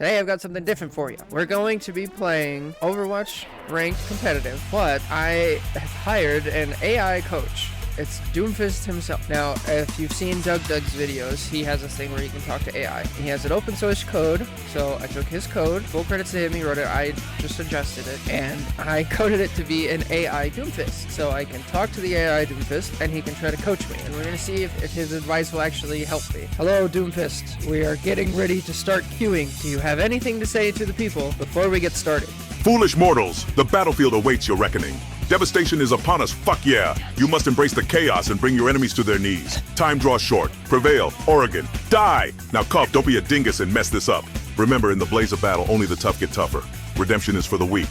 Today I've got something different for you. We're going to be playing Overwatch ranked competitive, but I have hired an AI coach. It's Doomfist himself. Now, if you've seen Doug's videos, he has this thing where you can talk to AI. He has an open source code, so I took his code. Full credits to him, he wrote it. I just suggested it, and I coded it to be an AI Doomfist. So I can talk to the AI Doomfist, and he can try to coach me. And we're going to see if his advice will actually help me. Hello, Doomfist. We are getting ready to start queuing. Do you have anything to say to the people before we get started? Foolish mortals, the battlefield awaits your reckoning. Devastation is upon us, fuck yeah! You must embrace the chaos and bring your enemies to their knees. Time draws short. Prevail, Oregon, die! Now Cuff, don't be a dingus and mess this up. Remember, in the blaze of battle, only the tough get tougher. Redemption is for the weak.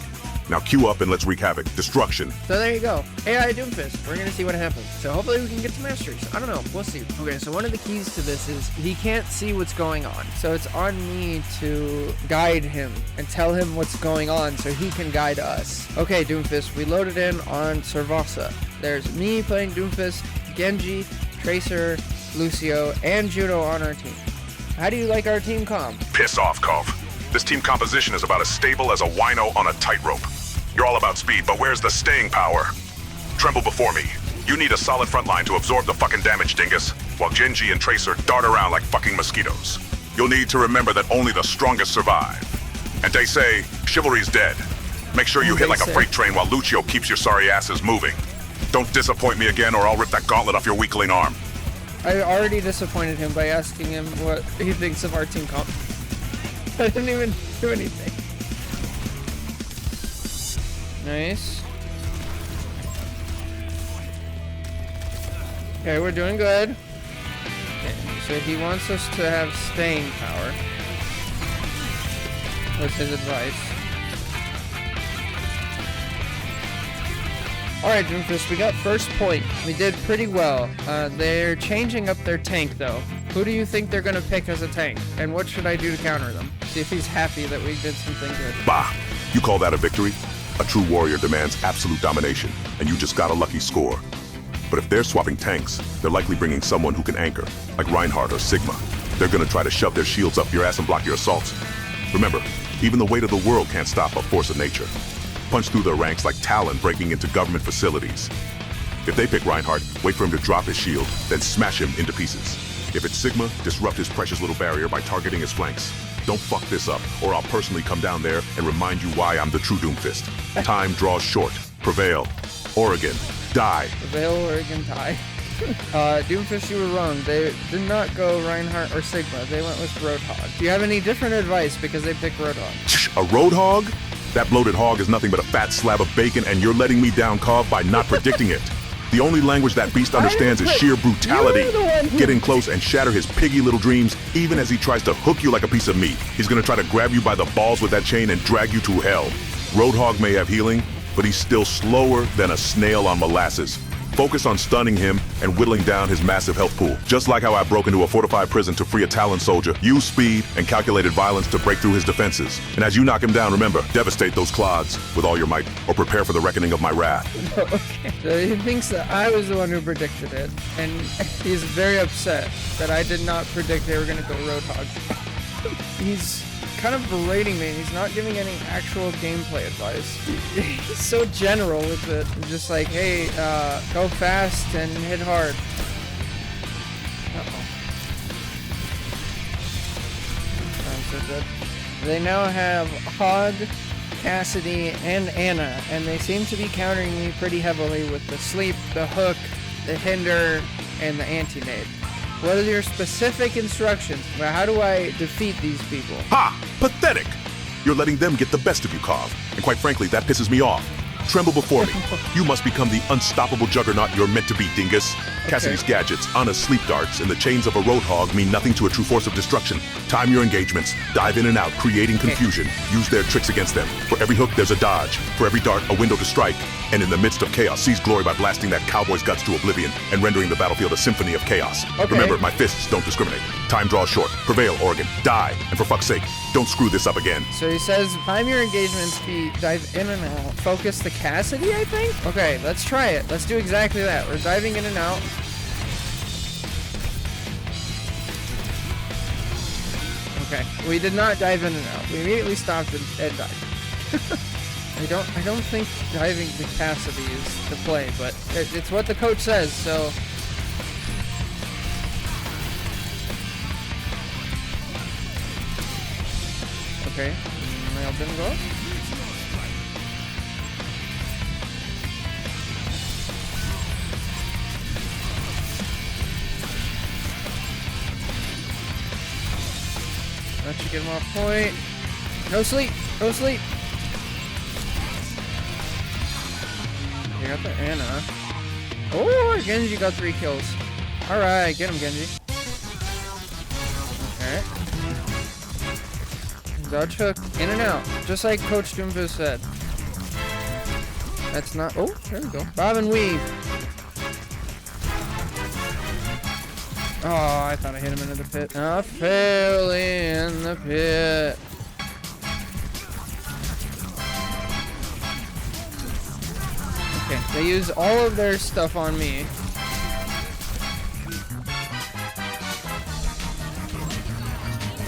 Now queue up and let's wreak havoc. Destruction. So there you go. AI Doomfist. We're going to see what happens. So hopefully we can get to masteries. I don't know. We'll see. Okay, so one of the keys to this is he can't see what's going on. So it's on me to guide him and tell him what's going on so he can guide us. Okay, Doomfist, we loaded in on Servasa. There's me playing Doomfist, Genji, Tracer, Lucio, and Judo on our team. How do you like our team comp? Piss off, Cuff. This team composition is about as stable as a wino on a tightrope. You're all about speed, but where's the staying power? Tremble before me. You need a solid front line to absorb the fucking damage, dingus, while Genji and Tracer dart around like fucking mosquitoes. You'll need to remember that only the strongest survive. And they say, chivalry's dead. Make sure you hit like a freight train while Lucio keeps your sorry asses moving. Don't disappoint me again or I'll rip that gauntlet off your weakling arm. I already disappointed him by asking him what he thinks of our team comp. I didn't even do anything. Nice. Okay, we're doing good. Okay, so he wants us to have staying power. What's his advice? Alright, Doomfist, we got first point. We did pretty well. They're changing up their tank, though. Who do you think they're gonna pick as a tank? And what should I do to counter them? See if he's happy that we did something good. Bah! You call that a victory? A true warrior demands absolute domination, and you just got a lucky score. But if they're swapping tanks, they're likely bringing someone who can anchor, like Reinhardt or Sigma. They're gonna try to shove their shields up your ass and block your assaults. Remember, even the weight of the world can't stop a force of nature. Punch through their ranks like Talon breaking into government facilities. If they pick Reinhardt, wait for him to drop his shield, then smash him into pieces. If it's Sigma, disrupt his precious little barrier by targeting his flanks. Don't fuck this up, or I'll personally come down there and remind you why I'm the true Doomfist. Time draws short. Prevail. Oregon. Die. Prevail, Oregon, die. Doomfist, you were wrong. They did not go Reinhardt or Sigma. They went with Roadhog. Do you have any different advice because they picked Roadhog? A Roadhog? That bloated hog is nothing but a fat slab of bacon, and you're letting me down, Cov, by not predicting it. The only language that beast understands is sheer brutality. Get in close and shatter his piggy little dreams, even as he tries to hook you like a piece of meat. He's gonna try to grab you by the balls with that chain and drag you to hell. Roadhog may have healing, but he's still slower than a snail on molasses. Focus on stunning him and whittling down his massive health pool. Just like how I broke into a fortified prison to free a Talon soldier, use speed and calculated violence to break through his defenses. And as you knock him down, remember, devastate those clods with all your might, or prepare for the reckoning of my wrath. Okay. So he thinks that I was the one who predicted it, and he's very upset that I did not predict they were going to go Roadhog. He's kind of berating me. He's not giving any actual gameplay advice. He's so general with it. Just like, hey, go fast and hit hard. So good. They now have Hog, Cassidy, and Anna, and they seem to be countering me pretty heavily with the sleep, the hook, the hinder, and the anti-nade. What are your specific instructions? How do I defeat these people? Ha! Pathetic! You're letting them get the best of you, Cov. And quite frankly, that pisses me off. Tremble before me. You must become the unstoppable juggernaut you're meant to be, dingus. Okay. Cassidy's gadgets, Anna's sleep darts, and the chains of a Roadhog mean nothing to a true force of destruction. Time your engagements. Dive in and out, creating confusion. Use their tricks against them. For every hook, there's a dodge. For every dart, a window to strike. And in the midst of chaos, seize glory by blasting that cowboy's guts to oblivion and rendering the battlefield a symphony of chaos. Okay. Remember, my fists don't discriminate. Time draws short. Prevail, Oregon. Die. And for fuck's sake, don't screw this up again. So he says, time your engagements, dive in and out. Focus the Cassidy, I think? Okay, let's try it. Let's do exactly that. We're diving in and out. Okay, we did not dive in and out. We immediately stopped and died. I don't think diving capacity is the play, but it's what the coach says, so. Okay, nailed didn't go. That should get him off point. No sleep, no sleep. You got the Anna. Oh, Genji got 3 kills. Alright, get him, Genji. Alright. Dodge hook, in and out. Just like Coach Doomfist said. That's not... Oh, there we go. Bob and weave. Oh, I thought I hit him into the pit. I fell in the pit. Okay, they use all of their stuff on me.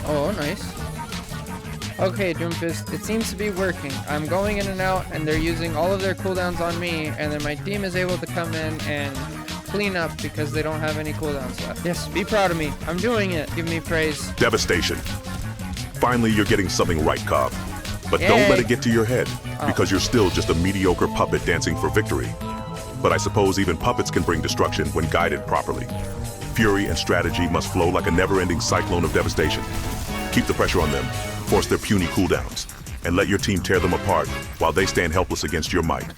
Oh, nice. Okay, Doomfist, it seems to be working. I'm going in and out, and they're using all of their cooldowns on me, and then my team is able to come in and clean up because they don't have any cooldowns left. Yes, be proud of me. I'm doing it. Give me praise. Devastation. Finally, you're getting something right, Cobb. But Yay. don't let it get to your head, because you're still just a mediocre puppet dancing for victory. But I suppose even puppets can bring destruction when guided properly. Fury and strategy must flow like a never-ending cyclone of devastation. Keep the pressure on them, force their puny cooldowns, and let your team tear them apart while they stand helpless against your might.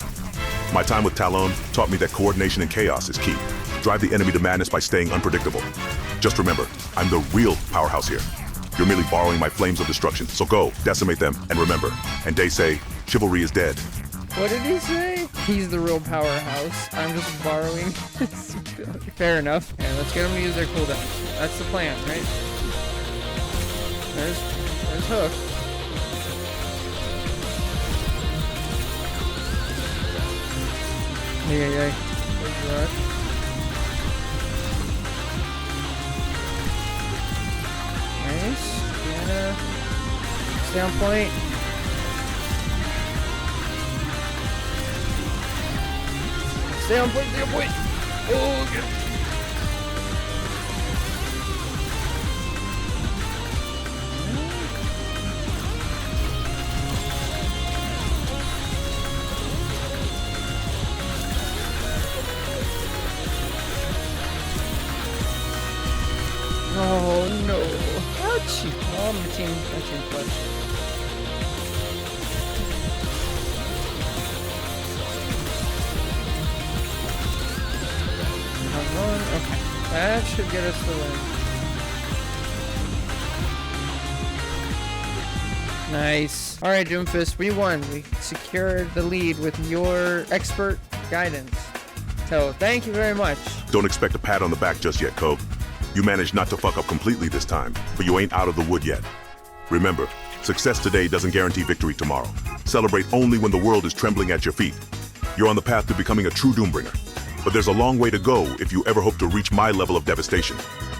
My time with Talon taught me that coordination and chaos is key. Drive the enemy to madness by staying unpredictable. Just remember, I'm the real powerhouse here. You're merely borrowing my flames of destruction, so go, decimate them, and remember. And they say, chivalry is dead. What did he say? He's the real powerhouse. I'm just borrowing. Fair enough. Yeah, let's get them to use their cooldowns. That's the plan, right? There's Hook. Yeah. Nice. Yeah. Stay on point. Stay on point, stay on point. Oh, good. Oh no. Ouchie. Oh, my team clutch. Okay. That should get us the win. Nice. Alright, Doomfist, we won. We secured the lead with your expert guidance. So, thank you very much. Don't expect a pat on the back just yet, Cobb. You managed not to fuck up completely this time, but you ain't out of the wood yet. Remember, success today doesn't guarantee victory tomorrow. Celebrate only when the world is trembling at your feet. You're on the path to becoming a true Doombringer. But there's a long way to go if you ever hope to reach my level of devastation.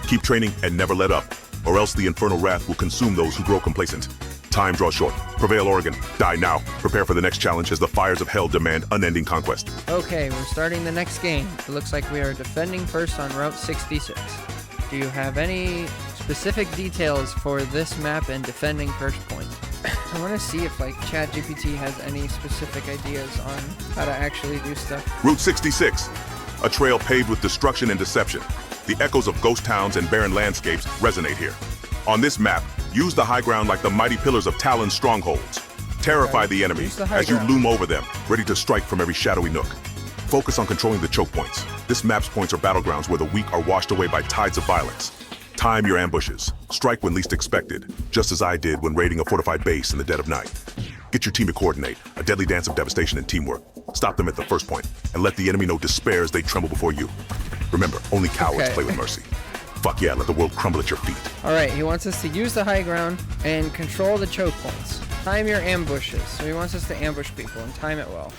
Keep training and never let up, or else the infernal wrath will consume those who grow complacent. Time draws short. Prevail, Oregon. Die now. Prepare for the next challenge as the fires of hell demand unending conquest. Okay, we're starting the next game. It looks like we are defending first on Route 66. Do you have any specific details for this map and defending first point? I want to see if like ChatGPT has any specific ideas on how to actually do stuff. Route 66, a trail paved with destruction and deception. The echoes of ghost towns and barren landscapes resonate here. On this map, use the high ground like the mighty pillars of Talon's strongholds. Terrify the enemy as you loom over them, ready to strike from every shadowy nook. Focus on controlling the choke points. This map's points are battlegrounds where the weak are washed away by tides of violence. Time your ambushes. Strike when least expected, just as I did when raiding a fortified base in the dead of night. Get your team to coordinate, a deadly dance of devastation and teamwork. Stop them at the first point, and let the enemy know despair as they tremble before you. Remember, only cowards play with mercy. Fuck yeah, let the world crumble at your feet. Alright, he wants us to use the high ground and control the choke points. Time your ambushes. So he wants us to ambush people and time it well.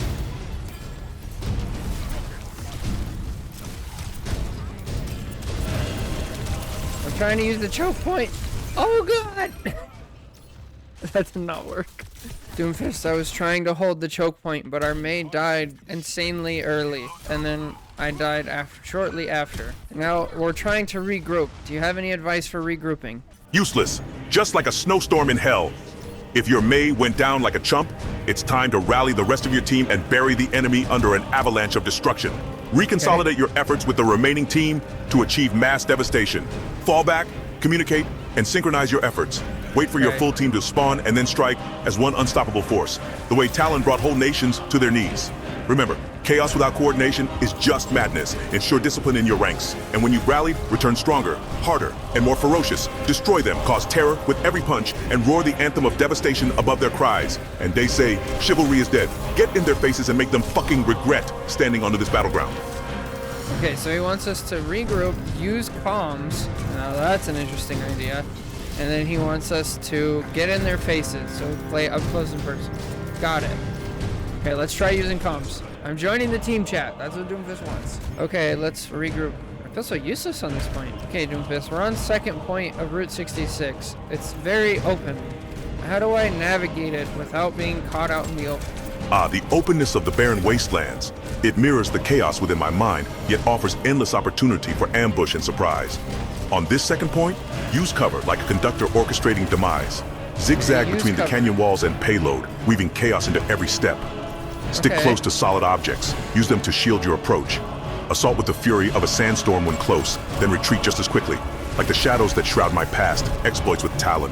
I'm trying to use the choke point. Oh god! That did not work. Doomfist, I was trying to hold the choke point, but our maid died insanely early, and then I died shortly after. Now we're trying to regroup. Do you have any advice for regrouping? Useless, just like a snowstorm in hell. If your Mei went down like a chump, it's time to rally the rest of your team and bury the enemy under an avalanche of destruction. Reconsolidate your efforts with the remaining team to achieve mass devastation. Fall back, communicate, and synchronize your efforts. Wait for your full team to spawn and then strike as one unstoppable force, the way Talon brought whole nations to their knees. Remember, chaos without coordination is just madness. Ensure discipline in your ranks. And when you've rallied, return stronger, harder, and more ferocious. Destroy them, cause terror with every punch, and roar the anthem of devastation above their cries. And they say, chivalry is dead. Get in their faces and make them fucking regret standing onto this battleground. Okay, so he wants us to regroup, use comms. Now that's an interesting idea. And then he wants us to get in their faces, so play up close in person. Got it. Okay, let's try using comms. I'm joining the team chat. That's what Doomfist wants. Okay, let's regroup. I feel so useless on this point. Okay, Doomfist, we're on second point of Route 66. It's very open. How do I navigate it without being caught out in the open? The openness of the barren wastelands. It mirrors the chaos within my mind, yet offers endless opportunity for ambush and surprise. On this second point, use cover like a conductor orchestrating demise. Zigzag between the canyon walls and payload, weaving chaos into every step. Stick close to solid objects. Use them to shield your approach. Assault with the fury of a sandstorm when close, then retreat just as quickly. Like the shadows that shroud my past, exploits with Talon.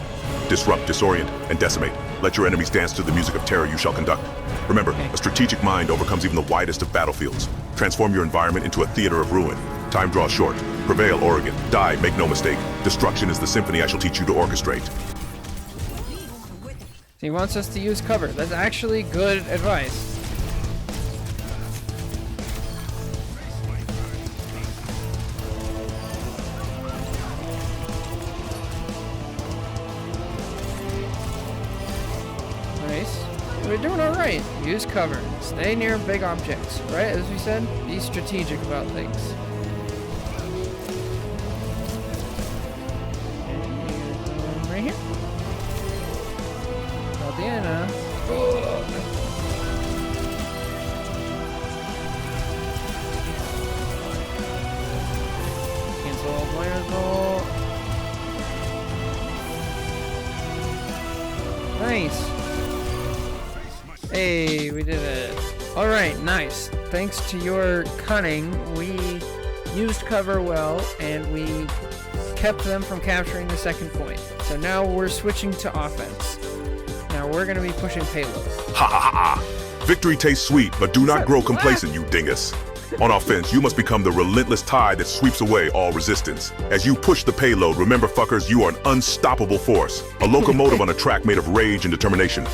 Disrupt, disorient, and decimate. Let your enemies dance to the music of terror you shall conduct. Remember, a strategic mind overcomes even the widest of battlefields. Transform your environment into a theater of ruin. Time draws short. Prevail, Oregon. Die, make no mistake. Destruction is the symphony I shall teach you to orchestrate. He wants us to use cover. That's actually good advice. Nice. We're doing all right. Use cover. Stay near big objects, right? As we said, be strategic about things. Right here. Diana. Cancel all players roll. Nice. Hey, we did it. Alright, nice. Thanks to your cunning, we used cover well, and we kept them from capturing the second point. So now we're switching to offense. Now we're going to be pushing payload. Ha ha ha ha! Victory tastes sweet, but do not grow complacent, you dingus. On offense, you must become the relentless tide that sweeps away all resistance. As you push the payload, remember fuckers, you are an unstoppable force. A locomotive on a track made of rage and determination.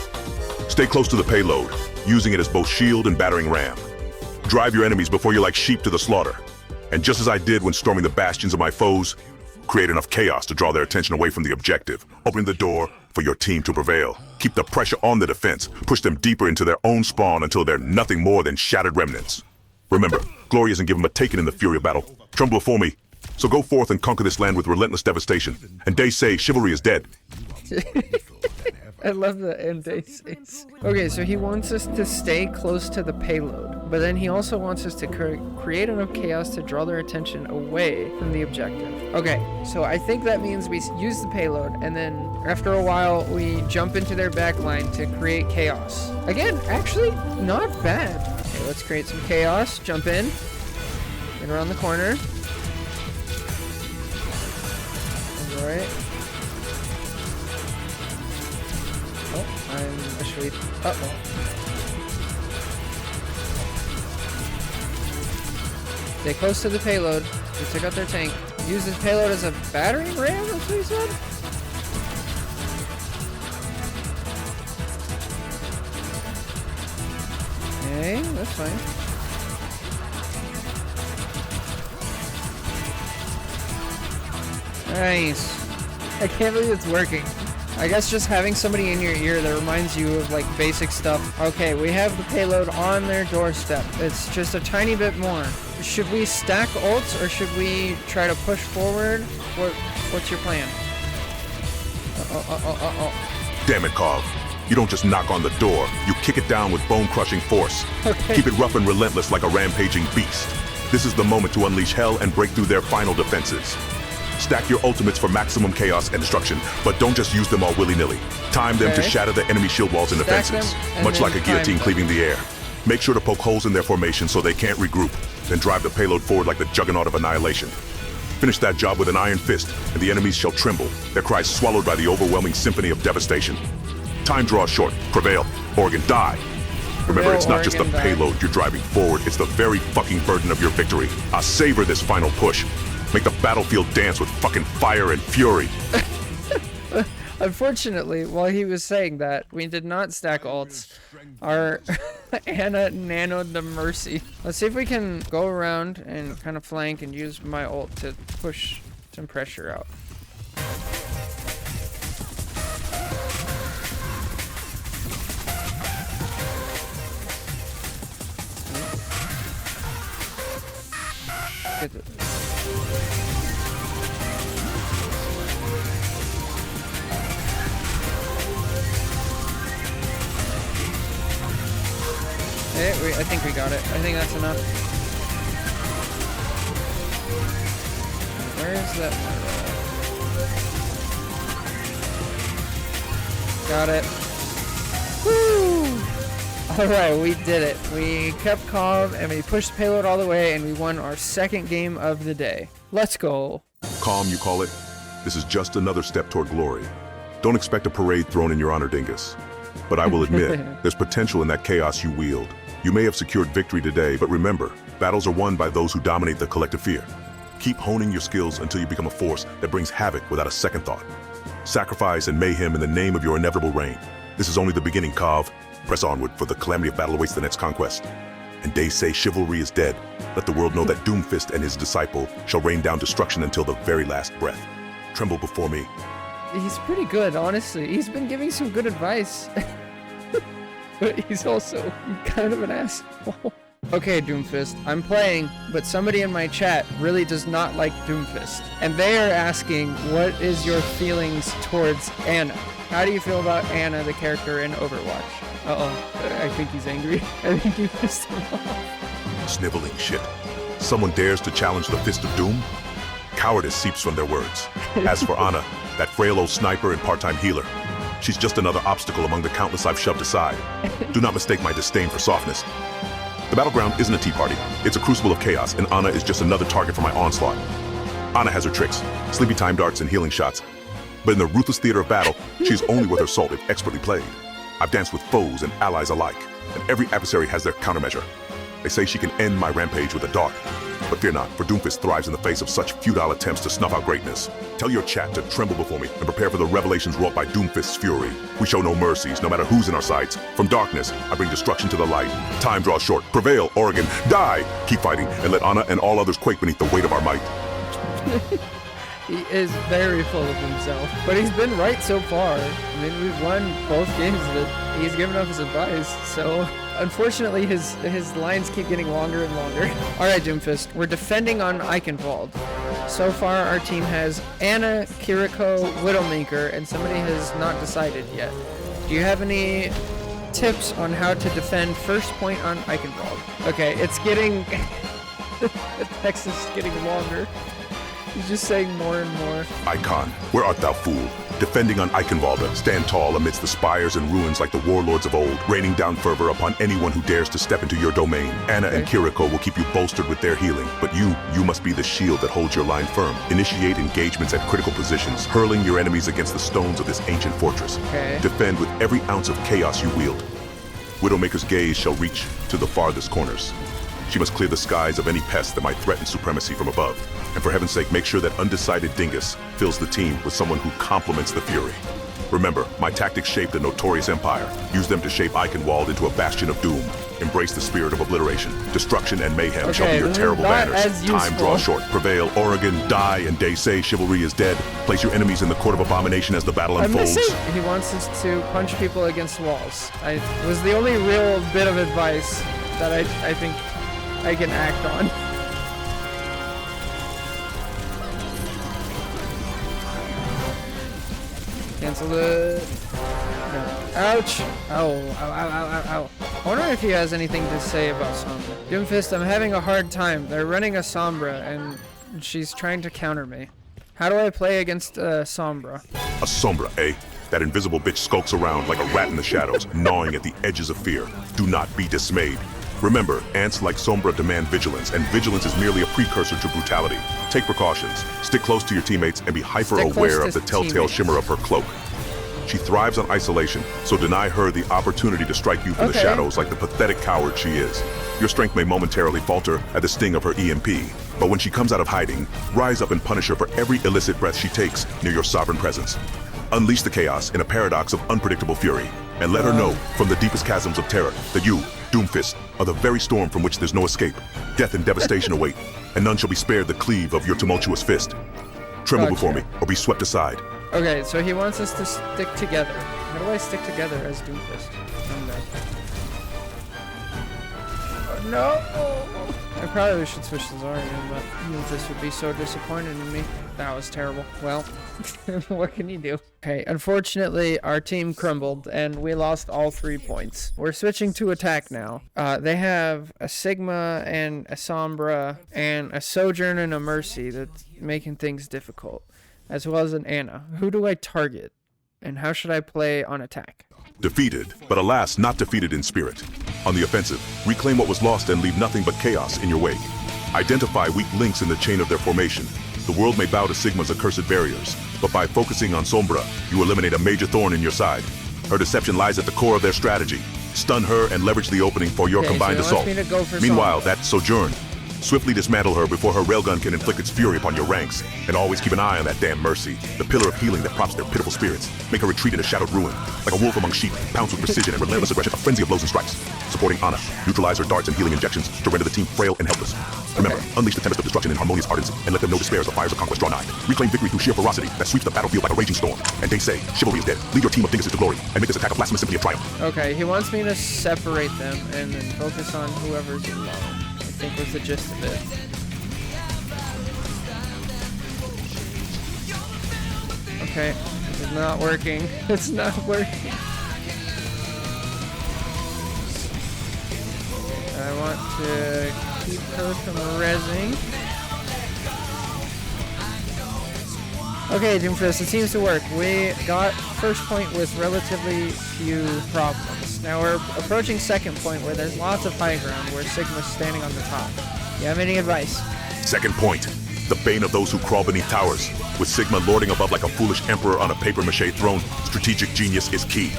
Stay close to the payload, using it as both shield and battering ram. Drive your enemies before you're like sheep to the slaughter. And just as I did when storming the bastions of my foes, create enough chaos to draw their attention away from the objective, opening the door for your team to prevail. Keep the pressure on the defense, push them deeper into their own spawn until they're nothing more than shattered remnants. Remember, glory isn't given but taken in the fury of battle. Tremble before me. So go forth and conquer this land with relentless devastation. And they say chivalry is dead. I love the end they say. Okay, so he wants us to stay close to the payload, but then he also wants us to create enough chaos to draw their attention away from the objective. Okay, so I think that means we use the payload, and then after a while, we jump into their backline to create chaos. Again, actually, not bad. Okay, let's create some chaos. Jump in. Get around the corner. Alright. Oh, I'm actually... Uh-oh. Stay close to the payload. We took out their tank. Use this payload as a battering ram, that's what he said? Okay, that's fine. Nice. I can't believe it's working. I guess just having somebody in your ear that reminds you of like basic stuff. Okay, we have the payload on their doorstep. It's just a tiny bit more. Should we stack ults or should we try to push forward? What's your plan? Damn it, Kov. You don't just knock on the door, you kick it down with bone-crushing force. Okay. Keep it rough and relentless like a rampaging beast. This is the moment to unleash hell and break through their final defenses. Stack your ultimates for maximum chaos and destruction, but don't just use them all willy-nilly. Time them to shatter the enemy shield walls and Stack defenses, them, much and like a then guillotine time cleaving the air. Make sure to poke holes in their formation so they can't regroup, then drive the payload forward like the juggernaut of annihilation. Finish that job with an iron fist, and the enemies shall tremble, their cries swallowed by the overwhelming symphony of devastation. Time draws short. Prevail. Oregon, die. Remember, it's not just the payload you're driving forward, it's the very fucking burden of your victory. Savor this final push. Make the battlefield dance with fucking fire and fury. Unfortunately, while he was saying that, we did not stack ults. Our Ana nanoed the mercy. Let's see if we can go around and kind of flank and use my ult to push some pressure out. Get it. I think we got it. I think that's enough. Where is that? Got it. Woo! Alright, we did it. We kept calm and we pushed payload all the way and we won our second game of the day. Let's go. Calm, you call it? This is just another step toward glory. Don't expect a parade thrown in your honor, Dingus. But I will admit, there's potential in that chaos you wield. You may have secured victory today, but remember, battles are won by those who dominate the collective fear. Keep honing your skills until you become a force that brings havoc without a second thought. Sacrifice and mayhem in the name of your inevitable reign. This is only the beginning, Kov. Press onward, for the calamity of battle awaits the next conquest. And they say chivalry is dead. Let the world know that Doomfist and his disciple shall rain down destruction until the very last breath. Tremble before me. He's pretty good, honestly. He's been giving some good advice. But he's also kind of an asshole. Okay, Doomfist, I'm playing, but somebody in my chat really does not like Doomfist. And they are asking, what is your feelings towards Ana? How do you feel about Ana, the character in Overwatch? Uh-oh, I think he's angry. I think you pissed him off. Sniveling shit. Someone dares to challenge the fist of doom? Cowardice seeps from their words. As for Ana, that frail old sniper and part-time healer, she's just another obstacle among the countless I've shoved aside. Do not mistake my disdain for softness. The battleground isn't a tea party. It's a crucible of chaos, and Ana is just another target for my onslaught. Ana has her tricks, sleepy time darts and healing shots. But in the ruthless theater of battle, she is only worth her salt if expertly played. I've danced with foes and allies alike, and every adversary has their countermeasure. They say she can end my rampage with a dart. But fear not, for Doomfist thrives in the face of such futile attempts to snuff out greatness. Tell your chat to tremble before me and prepare for the revelations wrought by Doomfist's fury. We show no mercies, no matter who's in our sights. From darkness, I bring destruction to the light. Time draws short. Prevail, Oregon. Die! Keep fighting, and let Ana and all others quake beneath the weight of our might. He is very full of himself, but he's been right so far. I mean, we've won both games that he's given us his advice, so unfortunately his lines keep getting longer and longer. Alright, Doomfist, we're defending on Eichenwald. So far our team has Ana, Kiriko, Widowmaker, and somebody has not decided yet. Do you have any tips on how to defend first point on Eichenwald? Okay, it's getting... the text is getting longer. He's just saying more and more. Icon, where art thou, fool? Defending on Eichenwalde, stand tall amidst the spires and ruins like the warlords of old, raining down fervor upon anyone who dares to step into your domain. Ana and Kiriko will keep you bolstered with their healing, but you must be the shield that holds your line firm. Initiate engagements at critical positions, hurling your enemies against the stones of this ancient fortress. Okay. Defend with every ounce of chaos you wield. Widowmaker's gaze shall reach to the farthest corners. She must clear the skies of any pest that might threaten supremacy from above. And for heaven's sake, make sure that undecided Dingus fills the team with someone who complements the fury. Remember, my tactics shaped a notorious empire. Use them to shape Eichenwald into a bastion of doom. Embrace the spirit of obliteration. Destruction and mayhem shall be your terrible banners. Time draws short. Prevail, Oregon, die, and they say chivalry is dead. Place your enemies in the court of abomination as the battle unfolds. He wants us to punch people against walls. It was the only real bit of advice that I think I can act on. Can't Cancel it. No. Ouch. Ow. Ow, ow, ow, ow, ow. I wonder if he has anything to say about Sombra. Doomfist, I'm having a hard time. They're running a Sombra, and she's trying to counter me. How do I play against Sombra? A Sombra, eh? That invisible bitch skulks around like a rat in the shadows, gnawing at the edges of fear. Do not be dismayed. Remember, ants like Sombra demand vigilance, and vigilance is merely a precursor to brutality. Take precautions, stick close to your teammates, and be hyper-aware of the telltale shimmer of her cloak. She thrives on isolation, so deny her the opportunity to strike you from the shadows like the pathetic coward she is. Your strength may momentarily falter at the sting of her EMP, but when she comes out of hiding, rise up and punish her for every illicit breath she takes near your sovereign presence. Unleash the chaos in a paradox of unpredictable fury, and let her know from the deepest chasms of terror that you, Doomfist, are the very storm from which there's no escape. Death and devastation await, and none shall be spared the cleave of your tumultuous fist. Tremble before me, or be swept aside. Okay, so he wants us to stick together. How do I stick together as Doomfist? Oh, no! I probably should switch to Zarya, but Doomfist would be so disappointed in me. That was terrible. Well, what can you do? Okay, unfortunately, our team crumbled, and we lost all 3 points. We're switching to attack now. They have a Sigma and a Sombra and a Sojourn and a Mercy that's making things difficult, as well as an Ana. Who do I target? And how should I play on attack? Defeated, but alas, not defeated in spirit. On the offensive, reclaim what was lost and leave nothing but chaos in your wake. Identify weak links in the chain of their formation. The world may bow to Sigma's accursed barriers, but by focusing on Sombra, you eliminate a major thorn in your side. Her deception lies at the core of their strategy. Stun her and leverage the opening for your combined assault. Meanwhile, that Sojourn. Swiftly dismantle her before her railgun can inflict its fury upon your ranks. And always keep an eye on that damn Mercy, the pillar of healing that props their pitiful spirits. Make her retreat in a shadowed ruin. Like a wolf among sheep, pounce with precision and relentless aggression, a frenzy of blows and strikes. Supporting Ana, neutralize her darts and healing injections to render the team frail and helpless. Remember, unleash the tempest of destruction in harmonious ardency, and let them know despair as the fires of conquest draw nigh. Reclaim victory through sheer ferocity that sweeps the battlefield like a raging storm. And they say, chivalry is dead. Lead your team of dinguses to glory, and make this attack a blasphemous symphony of triumph. Okay, he wants me to separate them and then focus on whoever's alone. I think was the gist of it. Okay, it's not working. It's not working. I want to keep her from rezzing. Okay, Doomfist, it seems to work. We got first point with relatively few problems. Now we're approaching second point where there's lots of high ground where Sigma's standing on the top. You have any advice? Second point, the bane of those who crawl beneath towers. With Sigma lording above like a foolish emperor on a papier-mâché throne, strategic genius is key.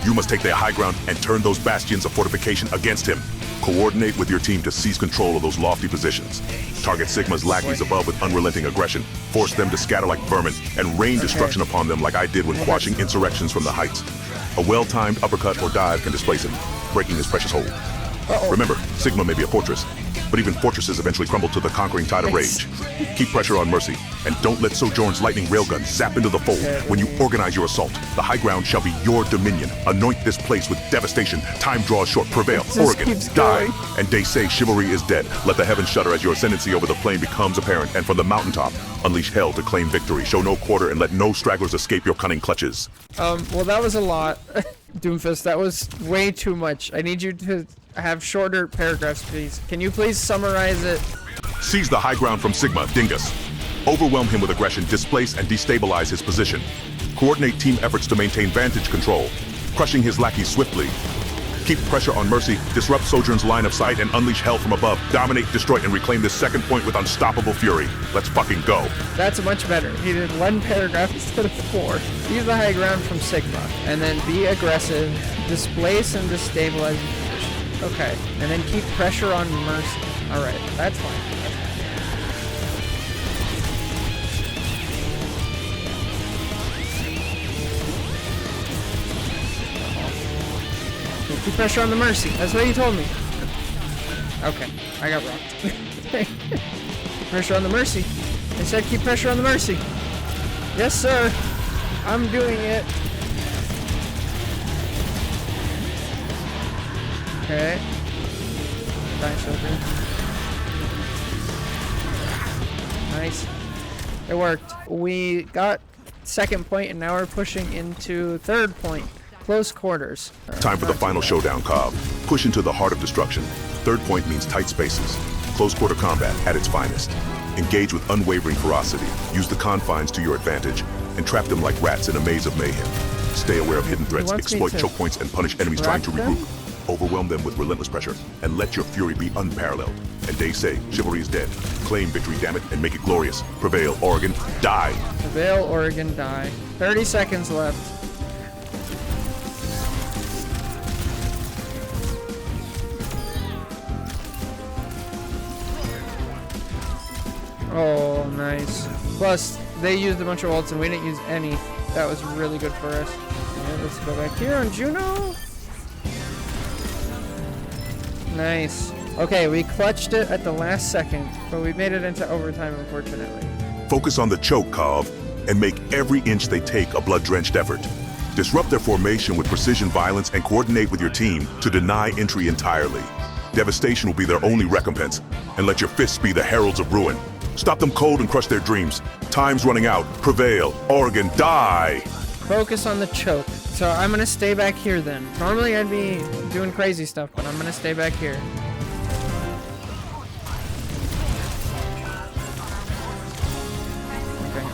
You must take their high ground and turn those bastions of fortification against him. Coordinate with your team to seize control of those lofty positions. Target Sigma's lackeys above with unrelenting aggression. Force them to scatter like vermin and rain destruction upon them like I did when quashing insurrections from the heights. A well-timed uppercut or dive can displace him, breaking his precious hold. Remember, Sigma may be a fortress, but even fortresses eventually crumble to the conquering tide of rage. Keep pressure on Mercy, and don't let Sojourn's lightning railgun zap into the fold. When you organize your assault, the high ground shall be your dominion. Anoint this place with devastation. Time draws short. Prevail. Oregon, die. And they say chivalry is dead. Let the heavens shudder as your ascendancy over the plain becomes apparent, and from the mountaintop, unleash hell to claim victory. Show no quarter and let no stragglers escape your cunning clutches. Well, that was a lot. Doomfist, that was way too much. I need you to have shorter paragraphs, please. Can you please summarize it? Seize the high ground from Sigma, Dingus. Overwhelm him with aggression, displace and destabilize his position. Coordinate team efforts to maintain vantage control, crushing his lackeys swiftly. Keep pressure on Mercy, disrupt Sojourn's line of sight, and unleash hell from above. Dominate, destroy, and reclaim this second point with unstoppable fury. Let's fucking go. That's much better. He did one paragraph instead of 4. Seize the high ground from Sigma, and then be aggressive, displace and destabilize the position. Okay, and then keep pressure on Mercy. Alright, that's fine. Keep pressure on the Mercy. That's what you told me. Okay, I got rocked. Keep pressure on the Mercy. I said keep pressure on the Mercy. Yes, sir. I'm doing it. Okay. Nice, okay. Nice. It worked. We got second point, and now we're pushing into third point. Close quarters. Time for the final showdown, Cobb. Push into the heart of destruction. Third point means tight spaces. Close quarter combat at its finest. Engage with unwavering ferocity. Use the confines to your advantage and trap them like rats in a maze of mayhem. Stay aware of hidden threats, exploit choke points, and punish enemies trying to regroup. Overwhelm them with relentless pressure and let your fury be unparalleled. And they say, chivalry is dead. Claim victory, damn it, and make it glorious. Prevail, Oregon, die. Prevail, Oregon, die. 30 seconds left. Oh, nice. Plus, they used a bunch of ults and we didn't use any. That was really good for us. Yeah, let's go back here on Juno. Nice. Okay, we clutched it at the last second, but we made it into overtime, unfortunately. Focus on the choke, Cov, and make every inch they take a blood-drenched effort. Disrupt their formation with precision violence and coordinate with your team to deny entry entirely. Devastation will be their only recompense, and let your fists be the heralds of ruin. Stop them cold and crush their dreams. Time's running out. Prevail. Oregon, die! Focus on the choke. So I'm gonna stay back here then. Normally I'd be doing crazy stuff, but I'm gonna stay back here. Okay,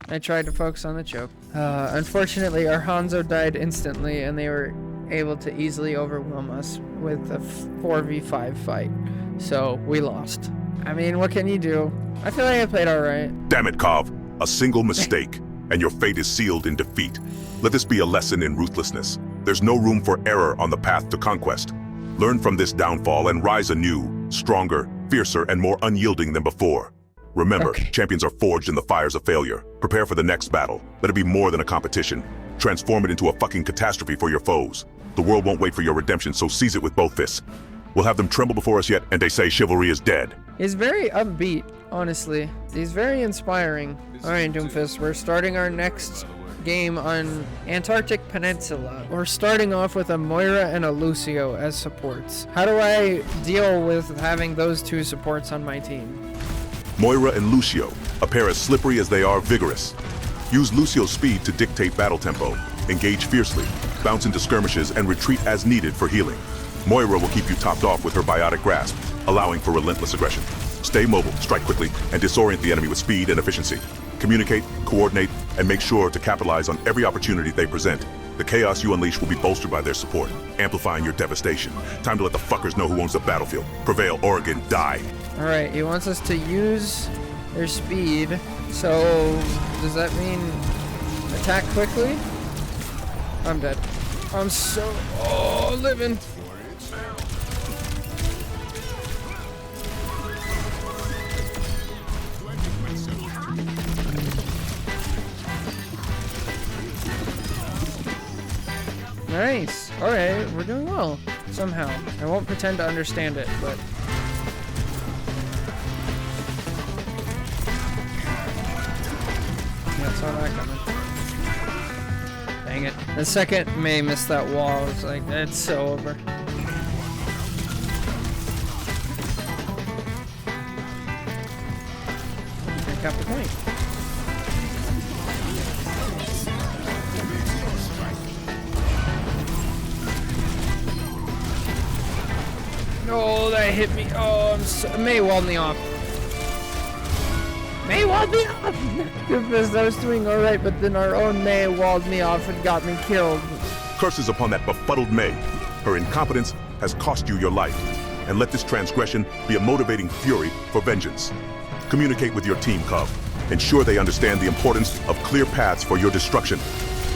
I tried to focus on the choke. Unfortunately, our Hanzo died instantly, and they were able to easily overwhelm us with a 4v5 fight. So we lost. I mean, what can you do? I feel like I played alright. Damn it, Cov. A single mistake, and your fate is sealed in defeat. Let this be a lesson in ruthlessness. There's no room for error on the path to conquest. Learn from this downfall and rise anew, stronger, fiercer, and more unyielding than before. Remember, champions are forged in the fires of failure. Prepare for the next battle. Let it be more than a competition. Transform it into a fucking catastrophe for your foes. The world won't wait for your redemption, so seize it with both fists. We'll have them tremble before us yet, and they say chivalry is dead. He's very upbeat, honestly. He's very inspiring. Alright, Doomfist, we're starting our next game on Antarctic Peninsula. We're starting off with a Moira and a Lucio as supports. How do I deal with having those two supports on my team? Moira and Lucio, a pair as slippery as they are vigorous. Use Lucio's speed to dictate battle tempo. Engage fiercely, bounce into skirmishes, and retreat as needed for healing. Moira will keep you topped off with her biotic grasp, allowing for relentless aggression. Stay mobile, strike quickly, and disorient the enemy with speed and efficiency. Communicate, coordinate, and make sure to capitalize on every opportunity they present. The chaos you unleash will be bolstered by their support, amplifying your devastation. Time to let the fuckers know who owns the battlefield. Prevail, Oregon, die. Alright, he wants us to use their speed. So, does that mean attack quickly? I'm dead. I'm so... Oh, living. Nice. Alright, we're doing well. Somehow. I won't pretend to understand it, but... Yeah, saw that coming. Dang it. The second May missed that wall, it's like, it's so over. Pick up the point. Oh, that hit me. Oh, I'm so... May walled me off. May walled me off! Doomfist, I was doing alright, but then our own May walled me off and got me killed. Curses upon that befuddled May. Her incompetence has cost you your life. And let this transgression be a motivating fury for vengeance. Communicate with your team, Cub. Ensure they understand the importance of clear paths for your destruction.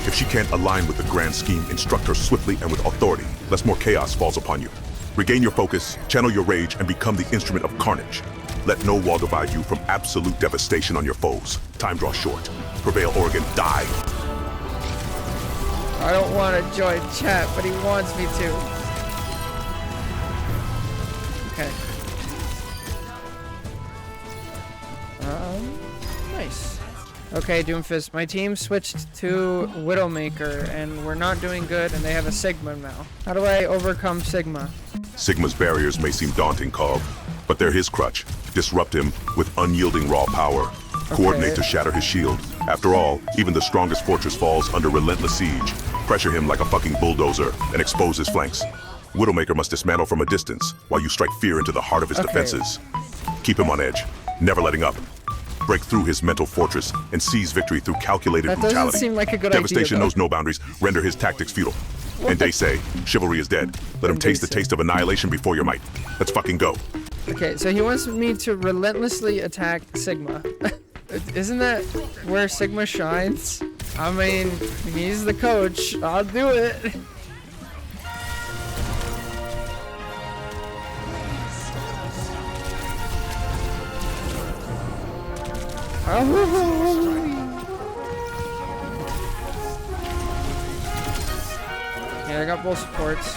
If she can't align with the grand scheme, instruct her swiftly and with authority, lest more chaos falls upon you. Regain your focus, channel your rage, and become the instrument of carnage. Let no wall divide you from absolute devastation on your foes. Time draws short. Prevail, Oregon, die. I don't want to join chat, but he wants me to. Okay. Nice. Okay, Doomfist, my team switched to Widowmaker, and we're not doing good, and they have a Sigma now. How do I overcome Sigma? Sigma's barriers may seem daunting, Cog, but they're his crutch. Disrupt him with unyielding raw power. Coordinate to shatter his shield. After all, even the strongest fortress falls under relentless siege. Pressure him like a fucking bulldozer and expose his flanks. Widowmaker must dismantle from a distance while you strike fear into the heart of his defenses. Keep him on edge, never letting up. Break through his mental fortress and seize victory through calculated brutality. That doesn't seem like a good Devastation idea, knows no boundaries, render his tactics futile. And they say, chivalry is dead. Let him taste the taste of annihilation before your might. Let's fucking go. Okay, so he wants me to relentlessly attack Sigma. Isn't that where Sigma shines? I mean, he's the coach. I'll do it. Yeah, I got both supports.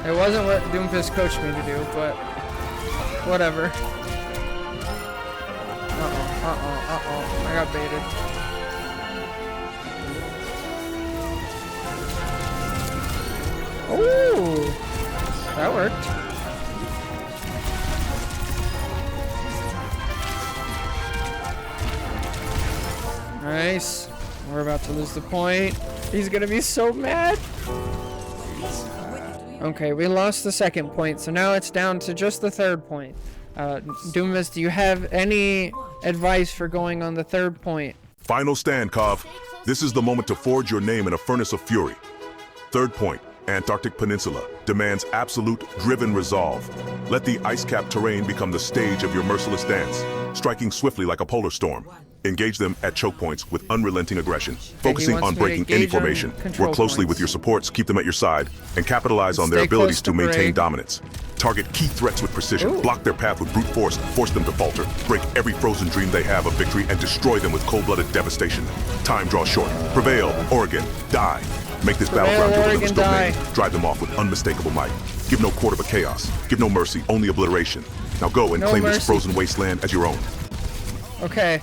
It wasn't what Doomfist coached me to do, but whatever. Uh-oh. I got baited. Ooh! That worked. Nice. We're about to lose the point. He's gonna be so mad. Okay, we lost the second point, so now it's down to just the third point. Doomfist, do you have any advice for going on the third point? Final stand, Kov. This is the moment to forge your name in a furnace of fury. Third point, Antarctic Peninsula, demands absolute, driven resolve. Let the ice-capped terrain become the stage of your merciless dance, striking swiftly like a polar storm. Engage them at choke points with unrelenting aggression, focusing on breaking any formation. Work closely with your supports, keep them at your side, and capitalize on their abilities to maintain dominance. Target key threats with precision, block their path with brute force them to falter, break every frozen dream they have of victory, and destroy them with cold-blooded devastation. Time draws short. Prevail, Oregon, die. Make this battleground your relentless domain. Drive them off with unmistakable might. Give no quarter but chaos. Give no mercy, only obliteration. Now go and claim this frozen wasteland as your own. Okay.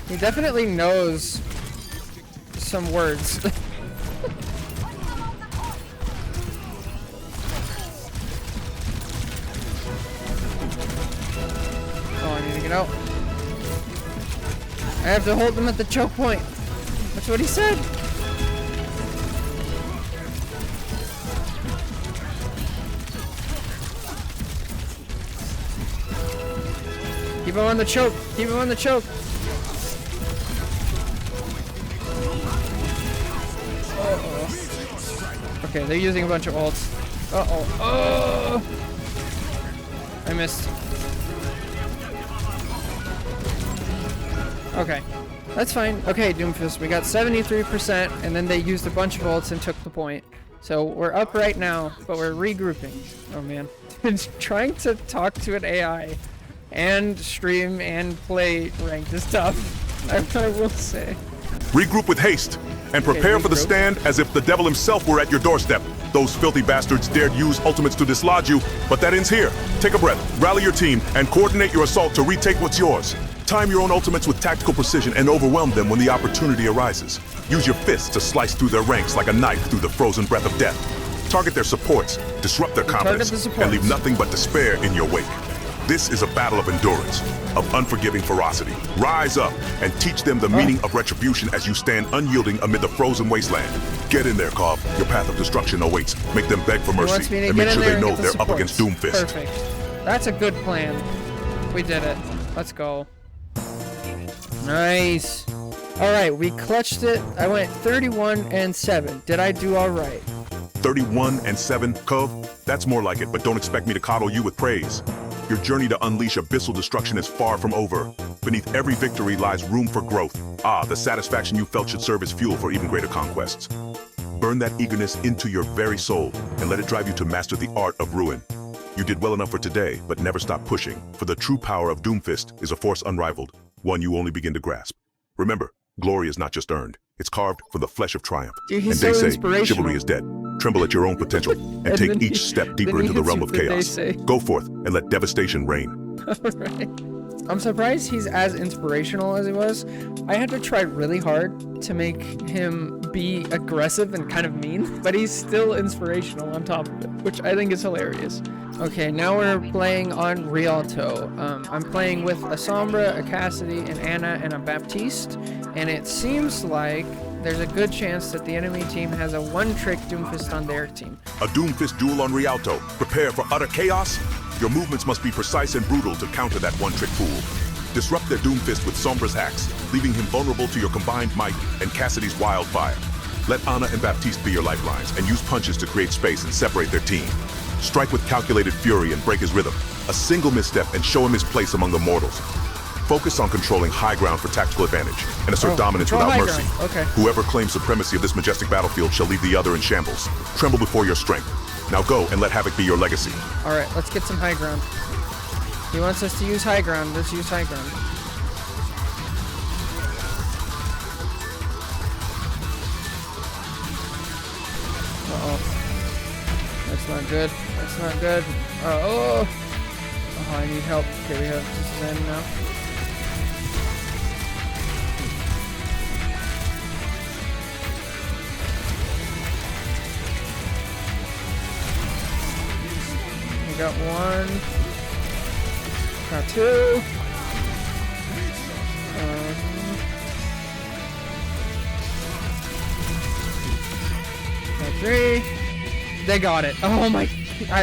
He definitely knows some words. Oh, I need to get out. I have to hold them at the choke point. That's what he said. Keep him on the choke. Keep him on the choke. Okay, they're using a bunch of ults. Uh-oh. Oh! I missed. Okay. That's fine. Okay, Doomfist, we got 73%, and then they used a bunch of ults and took the point. So we're up right now, but we're regrouping. Oh, man. Trying to talk to an AI and stream and play ranked is tough. I will say. Regroup with haste, and prepare for the stand as if the devil himself were at your doorstep. Those filthy bastards dared use ultimates to dislodge you, but that ends here. Take a breath, rally your team, and coordinate your assault to retake what's yours. Time your own ultimates with tactical precision and overwhelm them when the opportunity arises. Use your fists to slice through their ranks like a knife through the frozen breath of death. Target their supports, disrupt their confidence, and leave nothing but despair in your wake. This is a battle of endurance, of unforgiving ferocity. Rise up and teach them the meaning of retribution as you stand unyielding amid the frozen wasteland. Get in there, Kov. Your path of destruction awaits. Make them beg for mercy, and make sure they know they're up against Doomfist. Perfect. That's a good plan. We did it. Let's go. Nice. All right, we clutched it. I went 31-7. Did I do all right? 31-7, Kov? That's more like it, but don't expect me to coddle you with praise. Your journey to unleash abyssal destruction is far from over. Beneath every victory lies room for growth. The satisfaction you felt should serve as fuel for even greater conquests. Burn that eagerness into your very soul and let it drive you to master the art of ruin. You did well enough for today, but never stop pushing, for the true power of Doomfist is a force unrivaled, one you only begin to grasp. Remember, glory is not just earned, it's carved from the flesh of triumph. Dude, and they say, chivalry is dead. Tremble at your own potential and take each step deeper into the realm of chaos. Go forth and let devastation reign. Alright. I'm surprised he's as inspirational as he was. I had to try really hard to make him be aggressive and kind of mean, but he's still inspirational on top of it, which I think is hilarious. Okay, now we're playing on Rialto. I'm playing with a Sombra, a Cassidy, an Anna, and a Baptiste, and it seems like there's a good chance that the enemy team has a one-trick Doomfist on their team. A Doomfist duel on Rialto. Prepare for utter chaos? Your movements must be precise and brutal to counter that one-trick fool. Disrupt their Doomfist with Sombra's hacks, leaving him vulnerable to your combined might and Cassidy's wildfire. Let Anna and Baptiste be your lifelines and use punches to create space and separate their team. Strike with calculated fury and break his rhythm. A single misstep and show him his place among the mortals. Focus on controlling high ground for tactical advantage and assert dominance without mercy. Okay. Whoever claims supremacy of this majestic battlefield shall leave the other in shambles. Tremble before your strength. Now go and let havoc be your legacy. All right, let's get some high ground. He wants us to use high ground. Let's use high ground. Uh-oh. That's not good. That's not good. Oh, I need help. Okay, we have this is in now. We got one. Got two. Got three. They got it. Oh my.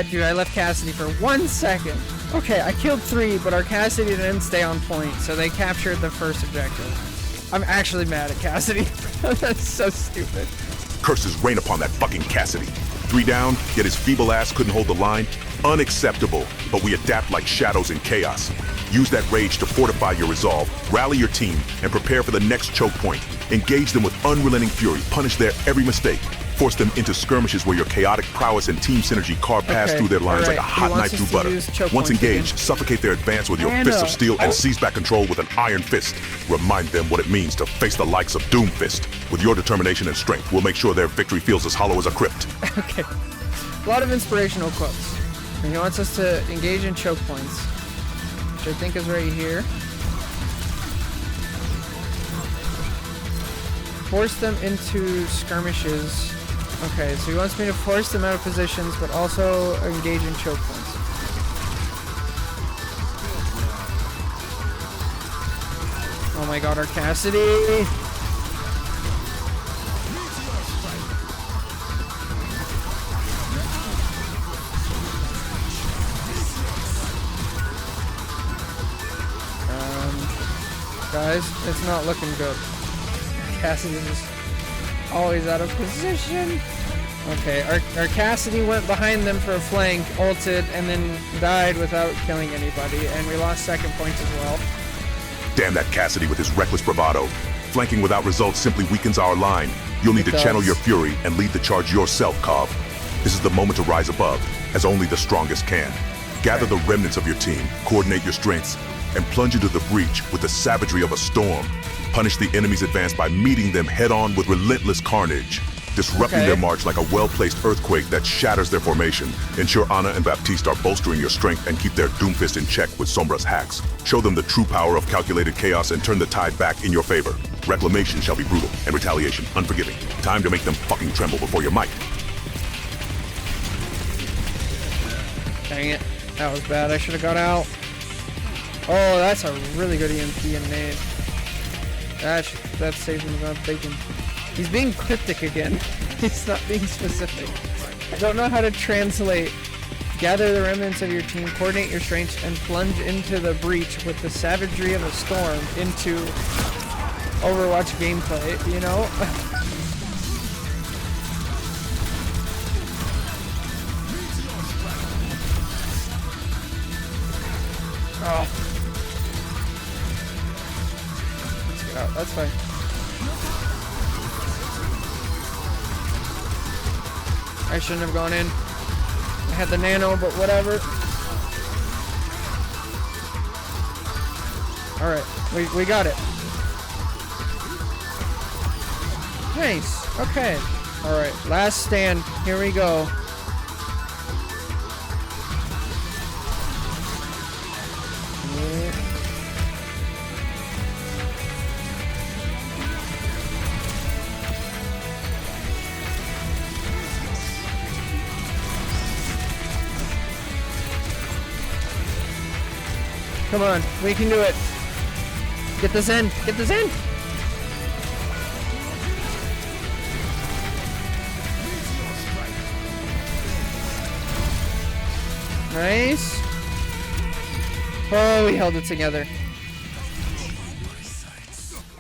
Dude, I left Cassidy for 1 second. Okay, I killed three, but our Cassidy didn't stay on point, so they captured the first objective. I'm actually mad at Cassidy. That's so stupid. Curses rain upon that fucking Cassidy. 3 down, yet his feeble ass couldn't hold the line. Unacceptable, but we adapt like shadows in chaos. Use that rage to fortify your resolve, rally your team, and prepare for the next choke point. Engage them with unrelenting fury, punish their every mistake. Force them into skirmishes where your chaotic prowess and team synergy carve past through their lines like a hot knife through butter. Once engaged, suffocate their advance with your fists of steel and seize back control with an iron fist. Remind them what it means to face the likes of Doomfist. With your determination and strength, we'll make sure their victory feels as hollow as a crypt. Okay. A lot of inspirational quotes. And he wants us to engage in choke points, which I think is right here. Force them into skirmishes. Okay, so he wants me to force them out of positions, but also engage in choke points. Oh my god, our Cassidy! Guys, it's not looking good. Cassidy is always out of position. Okay, our Cassidy went behind them for a flank, ulted, and then died without killing anybody, and we lost second points as well. Damn that Cassidy with his reckless bravado. Flanking without results simply weakens our line. You'll need to channel your fury and lead the charge yourself, Cobb. This is the moment to rise above, as only the strongest can. Gather the remnants of your team, coordinate your strengths, and plunge into the breach with the savagery of a storm. Punish the enemy's advance by meeting them head-on with relentless carnage. Disrupting their march like a well-placed earthquake that shatters their formation. Ensure Anna and Baptiste are bolstering your strength and keep their Doomfist in check with Sombra's hacks. Show them the true power of calculated chaos and turn the tide back in your favor. Reclamation shall be brutal, and retaliation unforgiving. Time to make them fucking tremble before your might. Dang it. That was bad. I should have got out. Oh, that's a really good EMP and nade. That saves him without thinking. He's being cryptic again. He's not being specific. I don't know how to translate. Gather the remnants of your team, coordinate your strengths, and plunge into the breach with the savagery of a storm into Overwatch gameplay, you know? Oh. Let's get out. That's fine. I shouldn't have gone in. I had the nano, but whatever. Alright, we got it. Nice. Okay. Alright, last stand. Here we go. Come on, we can do it. Get this in. Get this in. Nice. Oh, we held it together.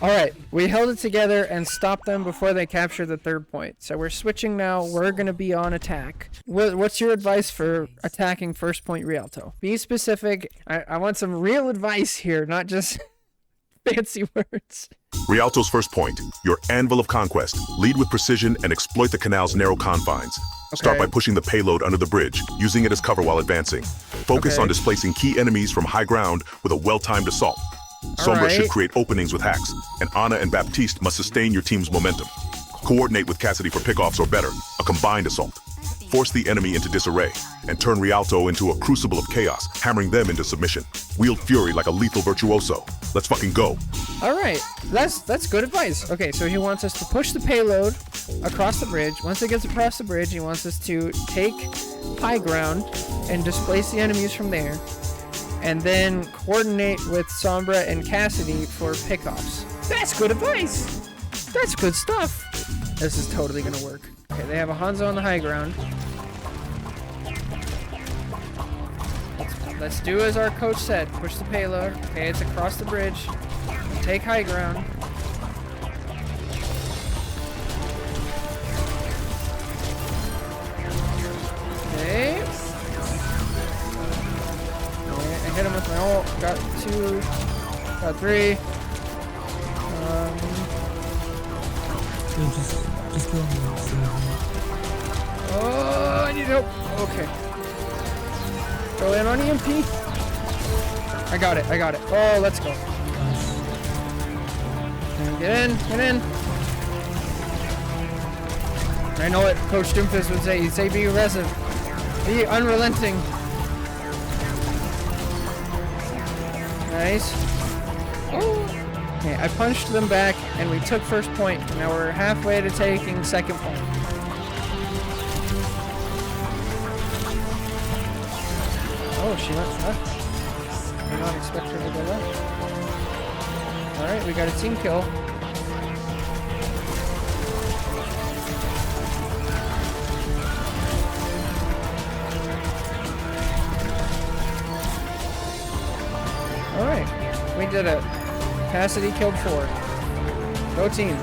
Alright, we held it together and stopped them before they captured the third point. So we're switching now. We're going to be on attack. What's your advice for attacking first point Rialto? Be specific. I want some real advice here, not just fancy words. Rialto's first point, your anvil of conquest. Lead with precision and exploit the canal's narrow confines. Start by pushing the payload under the bridge, using it as cover while advancing. Focus on displacing key enemies from high ground with a well-timed assault. Sombra should create openings with hacks, and Ana and Baptiste must sustain your team's momentum. Coordinate with Cassidy for pickoffs or better, a combined assault. Force the enemy into disarray, and turn Rialto into a crucible of chaos, hammering them into submission. Wield fury like a lethal virtuoso. Let's fucking go. Alright, that's good advice. Okay, so he wants us to push the payload across the bridge. Once it gets across the bridge, he wants us to take high ground and displace the enemies from there. And then coordinate with Sombra and Cassidy for pickoffs. That's good advice! That's good stuff! This is totally gonna work. Okay, they have a Hanzo on the high ground. Let's do as our coach said. Push the payload. Okay, it's across the bridge. Take high ground. Okay. I hit him with my ult. Got 2. Got 3. Just go on. Oh, I need help. Okay. Go in on EMP. I got it. Oh, let's go. Get in. I know what Coach Doomfist would say. He'd say be aggressive. Be unrelenting. Nice. Oh. Okay, I punched them back and we took first point. Now we're halfway to taking second point. Oh, she went left. I did not expect her to go left. Alright, we got a team kill. Alright, we did it. Cassidy killed 4. Go team.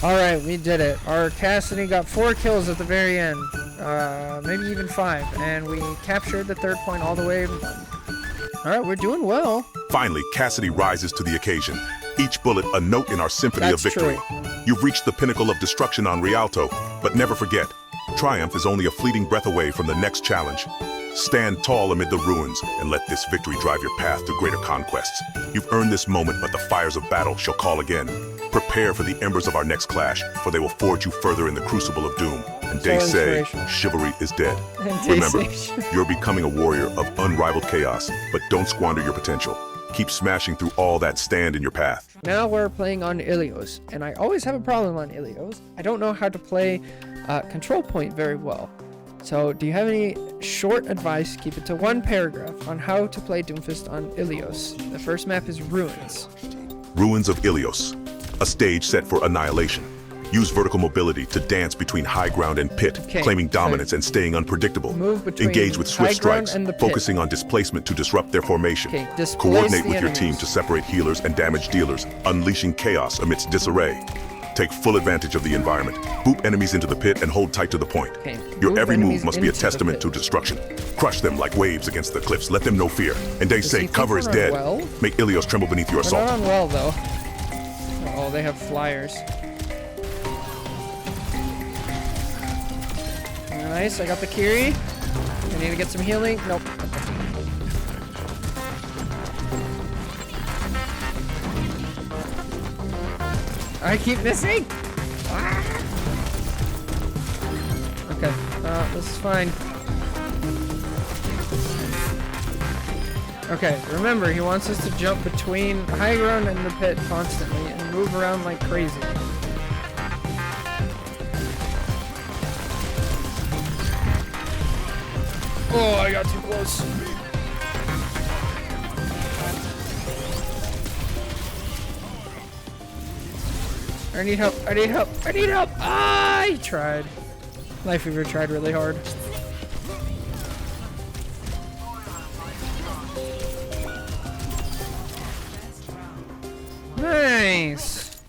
Alright, we did it. Our Cassidy got 4 kills at the very end. Maybe even 5. And we captured the third point all the way. Alright, we're doing well. Finally, Cassidy rises to the occasion. Each bullet a note in our symphony of victory. True. You've reached the pinnacle of destruction on Rialto, but never forget, triumph is only a fleeting breath away from the next challenge. Stand tall amid the ruins and let this victory drive your path to greater conquests. You've earned this moment, but the fires of battle shall call again. Prepare for the embers of our next clash, for they will forge you further in the crucible of doom. And they say, chivalry is dead. Remember, you're becoming a warrior of unrivaled chaos, but don't squander your potential. Keep smashing through all that stand in your path. Now we're playing on Ilios, and I always have a problem on Ilios. I don't know how to play control point very well. So, do you have any short advice, keep it to 1 paragraph, on how to play Doomfist on Ilios? The first map is Ruins. Ruins of Ilios, a stage set for annihilation. Use vertical mobility to dance between high ground and pit, claiming dominance and staying unpredictable. Move between Engage with swift high ground strikes, and the pit. focusing on displacement to disrupt their formation. Displace Coordinate the with your enemies. team to separate healers and damage dealers, unleashing chaos amidst disarray. Take full advantage of the environment. Boop enemies into the pit and hold tight to the point. Your Move every move enemies must be a into the testament to pit. destruction. Crush them like waves against the cliffs. Let them know fear. And they Does say he think cover is we're dead. on well? Make Ilios tremble beneath your We're assault. not on well, though. Oh, they have flyers. Nice, I got the Kiri. I need to get some healing. Nope. I keep missing! Ah! Okay, this is fine. Okay, remember, he wants us to jump between high ground and the pit constantly and move around like crazy. Oh, I got too close. I need help. I need help. I need help. Ah, I tried. Life Weaver tried really hard. Nice.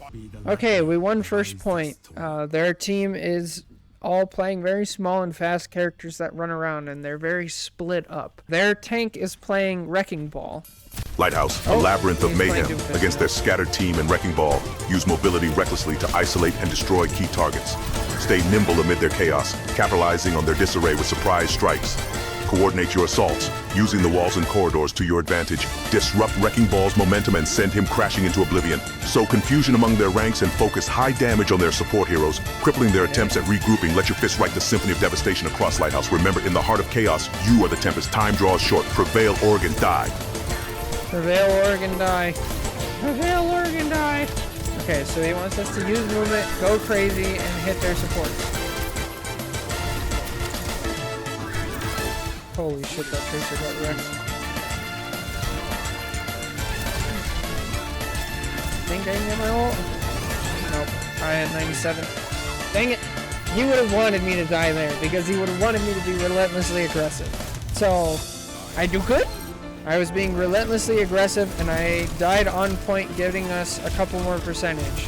Okay, we won first point. Their team is all playing very small and fast characters that run around, and they're very split up. Their tank is playing Wrecking Ball. Lighthouse, a labyrinth of he's mayhem playing Doomfist. against their scattered team and Wrecking Ball. Use mobility recklessly to isolate and destroy key targets. Stay nimble amid their chaos, capitalizing on their disarray with surprise strikes. Coordinate your assaults, using the walls and corridors to your advantage. Disrupt Wrecking Ball's momentum and send him crashing into oblivion. Sow confusion among their ranks and focus high damage on their support heroes, crippling their attempts at regrouping. Let your fist write the symphony of devastation across Lighthouse. Remember, in the heart of chaos, you are the Tempest. Time draws short. Prevail, Oregon, die. Prevail, Oregon, die. Prevail, Oregon, die. Okay, so he wants us to use movement, go crazy, and hit their supports. Holy shit, that Tracer got wrecked. Think I can get my ult? Nope, I had 97. Dang it! He would have wanted me to die there, because he would have wanted me to be relentlessly aggressive. So, I do good. I was being relentlessly aggressive, and I died on point, giving us a couple more percentage.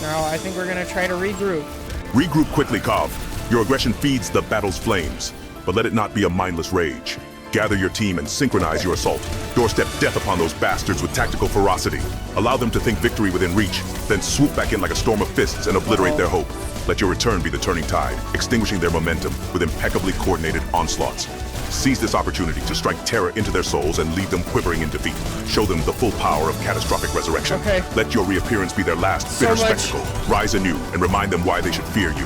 Now, I think we're gonna try to regroup. Regroup quickly, Kov. Your aggression feeds the battle's flames, but let it not be a mindless rage. Gather your team and synchronize your assault. Doorstep death upon those bastards with tactical ferocity. Allow them to think victory within reach, then swoop back in like a storm of fists and obliterate their hope. Let your return be the turning tide, extinguishing their momentum with impeccably coordinated onslaughts. Seize this opportunity to strike terror into their souls and leave them quivering in defeat. Show them the full power of catastrophic resurrection. Okay. Let your reappearance be their last So bitter much. spectacle. Rise anew and remind them why they should fear you.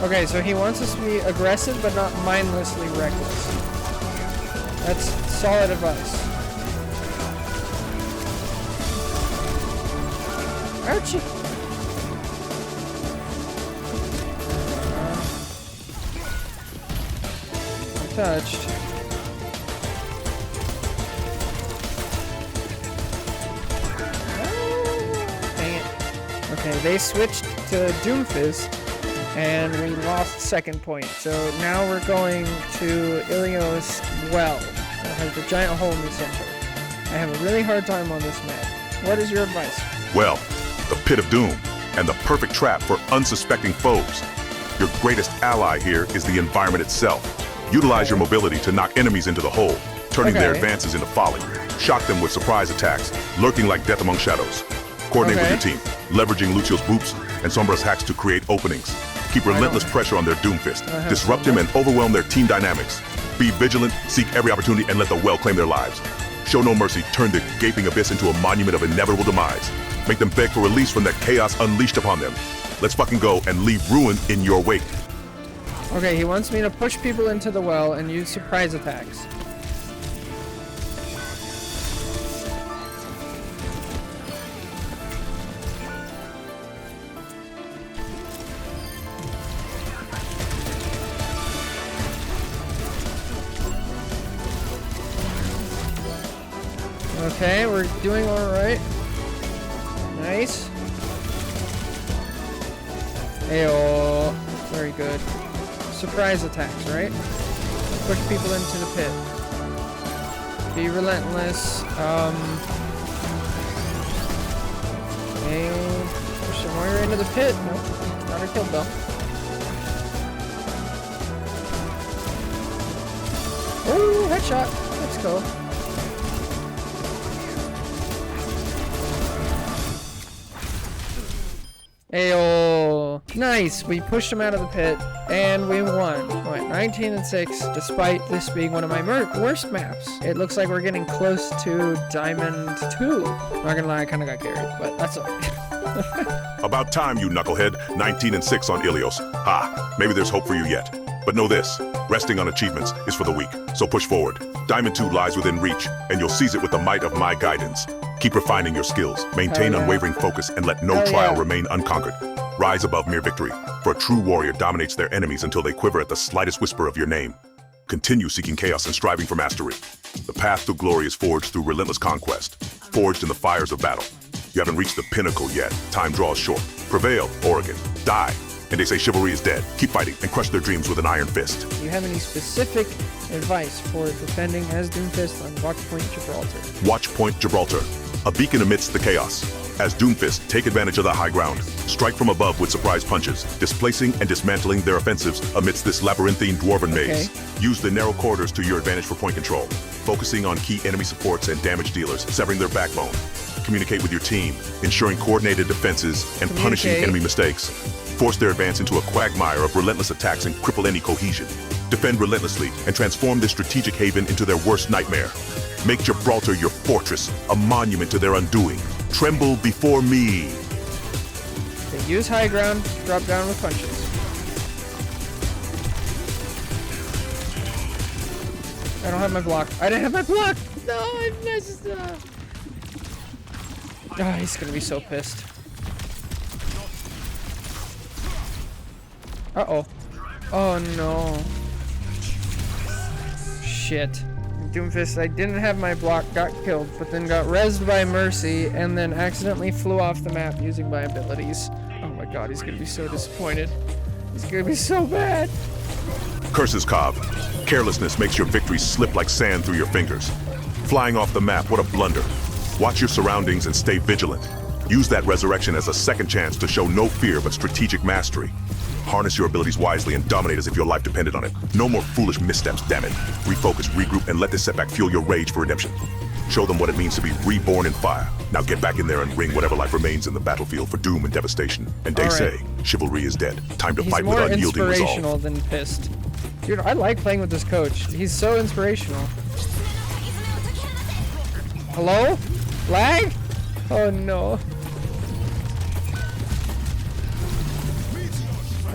Okay, so he wants us to be aggressive, but not mindlessly reckless. That's solid advice. Ouchie! Touched. Dang it. Okay, they switched to Doomfist, and we lost second point. So now we're going to Ilios Well. That has the giant hole in the center. I have a really hard time on this map. What is your advice? Well, the pit of doom, and the perfect trap for unsuspecting foes. Your greatest ally here is the environment itself. Utilize your mobility to knock enemies into the hole, turning their Okay. advances into folly. Shock them with surprise attacks, lurking like death among shadows. Coordinate with your team, leveraging Lucio's boops and Sombra's hacks to create openings. Keep relentless pressure on their Doomfist. have Disrupt him and overwhelm their team dynamics. Be vigilant, seek every opportunity, and let the well claim their lives. Show no mercy, turn the gaping abyss into a monument of inevitable demise. Make them beg for release from that chaos unleashed upon them. Let's fucking go and leave ruin in your wake. Okay, he wants me to push people into the well and use surprise attacks. Okay, we're doing alright. Nice. Ayo. Very good. Surprise attacks, right? Push people into the pit. Be relentless. And push some more into the pit. Nope. Not a kill though. Oh, headshot. Let's go. Ayo. Nice. We pushed him out of the pit and we won. What, 19-6, despite this being one of my worst maps. It looks like we're getting close to Diamond 2. Not gonna lie, I kinda got carried, but that's alright. About time, you knucklehead. 19-6 on Ilios. Ha, maybe there's hope for you yet. But know this, resting on achievements is for the weak, so push forward. Diamond 2 lies within reach, and you'll seize it with the might of my guidance. Keep refining your skills, maintain Hell yeah. unwavering focus, and let no Hell trial yeah. remain unconquered. Rise above mere victory, for a true warrior dominates their enemies until they quiver at the slightest whisper of your name. Continue seeking chaos and striving for mastery. The path to glory is forged through relentless conquest, forged in the fires of battle. You haven't reached the pinnacle yet. Time draws short. Prevail, Oregon. Die. And they say chivalry is dead. Keep fighting and crush their dreams with an iron fist. Do you have any specific advice for defending as Doomfist on Watch Point Gibraltar? Watch Point Gibraltar, a beacon amidst the chaos. As Doomfist, take advantage of the high ground. Strike from above with surprise punches, displacing and dismantling their offensives amidst this labyrinthine dwarven maze. Use the narrow corridors to your advantage for point control, focusing on key enemy supports and damage dealers, severing their backbone. Communicate with your team, ensuring coordinated defenses and punishing enemy mistakes. Force their advance into a quagmire of relentless attacks and cripple any cohesion. Defend relentlessly and transform this strategic haven into their worst nightmare. Make Gibraltar your fortress, a monument to their undoing. Tremble before me. Okay, use high ground, drop down with punches. I don't have my block. I didn't have my block! No, I messed up. Oh, he's gonna be so pissed. Uh-oh. Oh no. Shit. Doomfist, I didn't have my block, got killed, but then got rezzed by Mercy, and then accidentally flew off the map using my abilities. Oh my god, he's gonna be so disappointed. He's gonna be so bad. Curses, Cobb. Carelessness makes your victory slip like sand through your fingers. Flying off the map, what a blunder. Watch your surroundings and stay vigilant. Use that resurrection as a second chance to show no fear but strategic mastery. Harness your abilities wisely and dominate as if your life depended on it. No more foolish missteps, damn it. Refocus, regroup, and let this setback fuel your rage for redemption. Show them what it means to be reborn in fire. Now get back in there and wring whatever life remains in the battlefield for doom and devastation. And they say, chivalry is dead. Time to fight with unyielding resolve. He's more inspirational than pissed. Dude, I like playing with this coach. He's so inspirational. Hello? Lag? Oh no.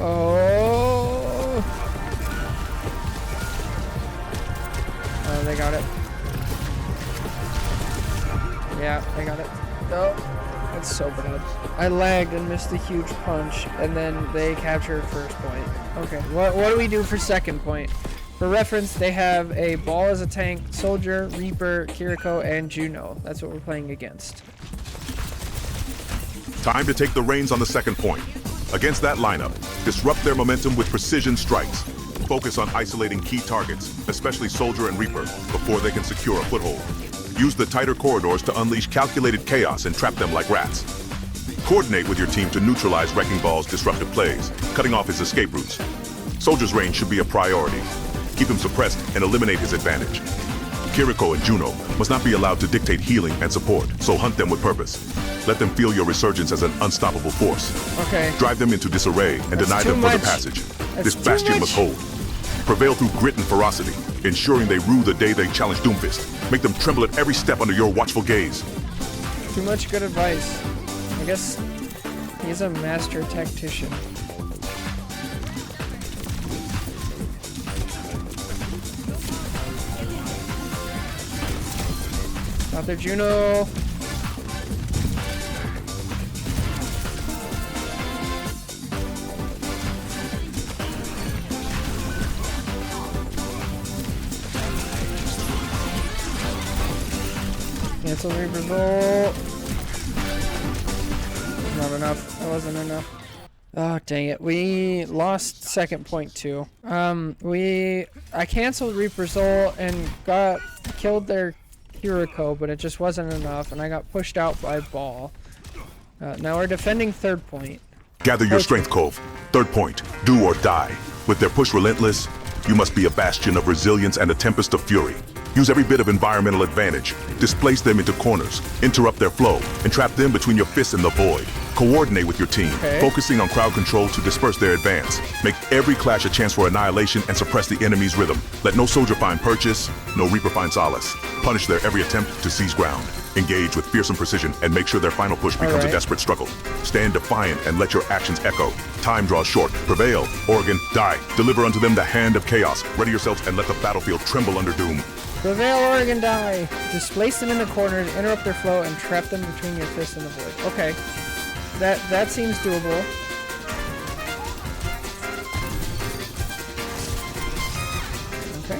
Oh. Oh, they got it. Yeah, they got it. No. That's so bad. I lagged and missed a huge punch, and then they captured first point. Okay, what do we do for second point? For reference, they have a ball as a tank, soldier, reaper, Kiriko, and Juno. That's what we're playing against. Time to take the reins on the second point. Against that lineup, disrupt their momentum with precision strikes. Focus on isolating key targets, especially Soldier and Reaper, before they can secure a foothold. Use the tighter corridors to unleash calculated chaos and trap them like rats. Coordinate with your team to neutralize Wrecking Ball's disruptive plays, cutting off his escape routes. Soldier's range should be a priority. Keep him suppressed and eliminate his advantage. Kiriko and Juno must not be allowed to dictate healing and support, so hunt them with purpose. Let them feel your resurgence as an unstoppable force. Okay. Drive them into disarray and deny them further passage. This bastion must hold. Prevail through grit and ferocity, ensuring they rue the day they challenge Doomfist. Make them tremble at every step under your watchful gaze. Too much good advice. I guess he's a master tactician. Out there, Juno. Cancel Reaper's ult. Not enough. That wasn't enough. Oh, dang it. We lost second point too. I canceled Reaper's ult and killed their Kiriko, but it just wasn't enough, and I got pushed out by Ball. Now we're defending third point. Gather your strength, Cove. Third point, do or die. With their push relentless, you must be a bastion of resilience and a tempest of fury. Use every bit of environmental advantage. Displace them into corners, interrupt their flow, and trap them between your fists and the void. Coordinate with your team, focusing on crowd control to disperse their advance. Make every clash a chance for annihilation and suppress the enemy's rhythm. Let no soldier find purchase, no reaper find solace. Punish their every attempt to seize ground. Engage with fearsome precision and make sure their final push becomes a desperate struggle. Stand defiant and let your actions echo. Time draws short. Prevail, Oregon, die. Deliver unto them the hand of chaos. Ready yourselves and let the battlefield tremble under doom. Prevail, Oregon, die. Displace them in the corner, interrupt their flow, and trap them between your fists and the void. Okay. That seems doable. Okay.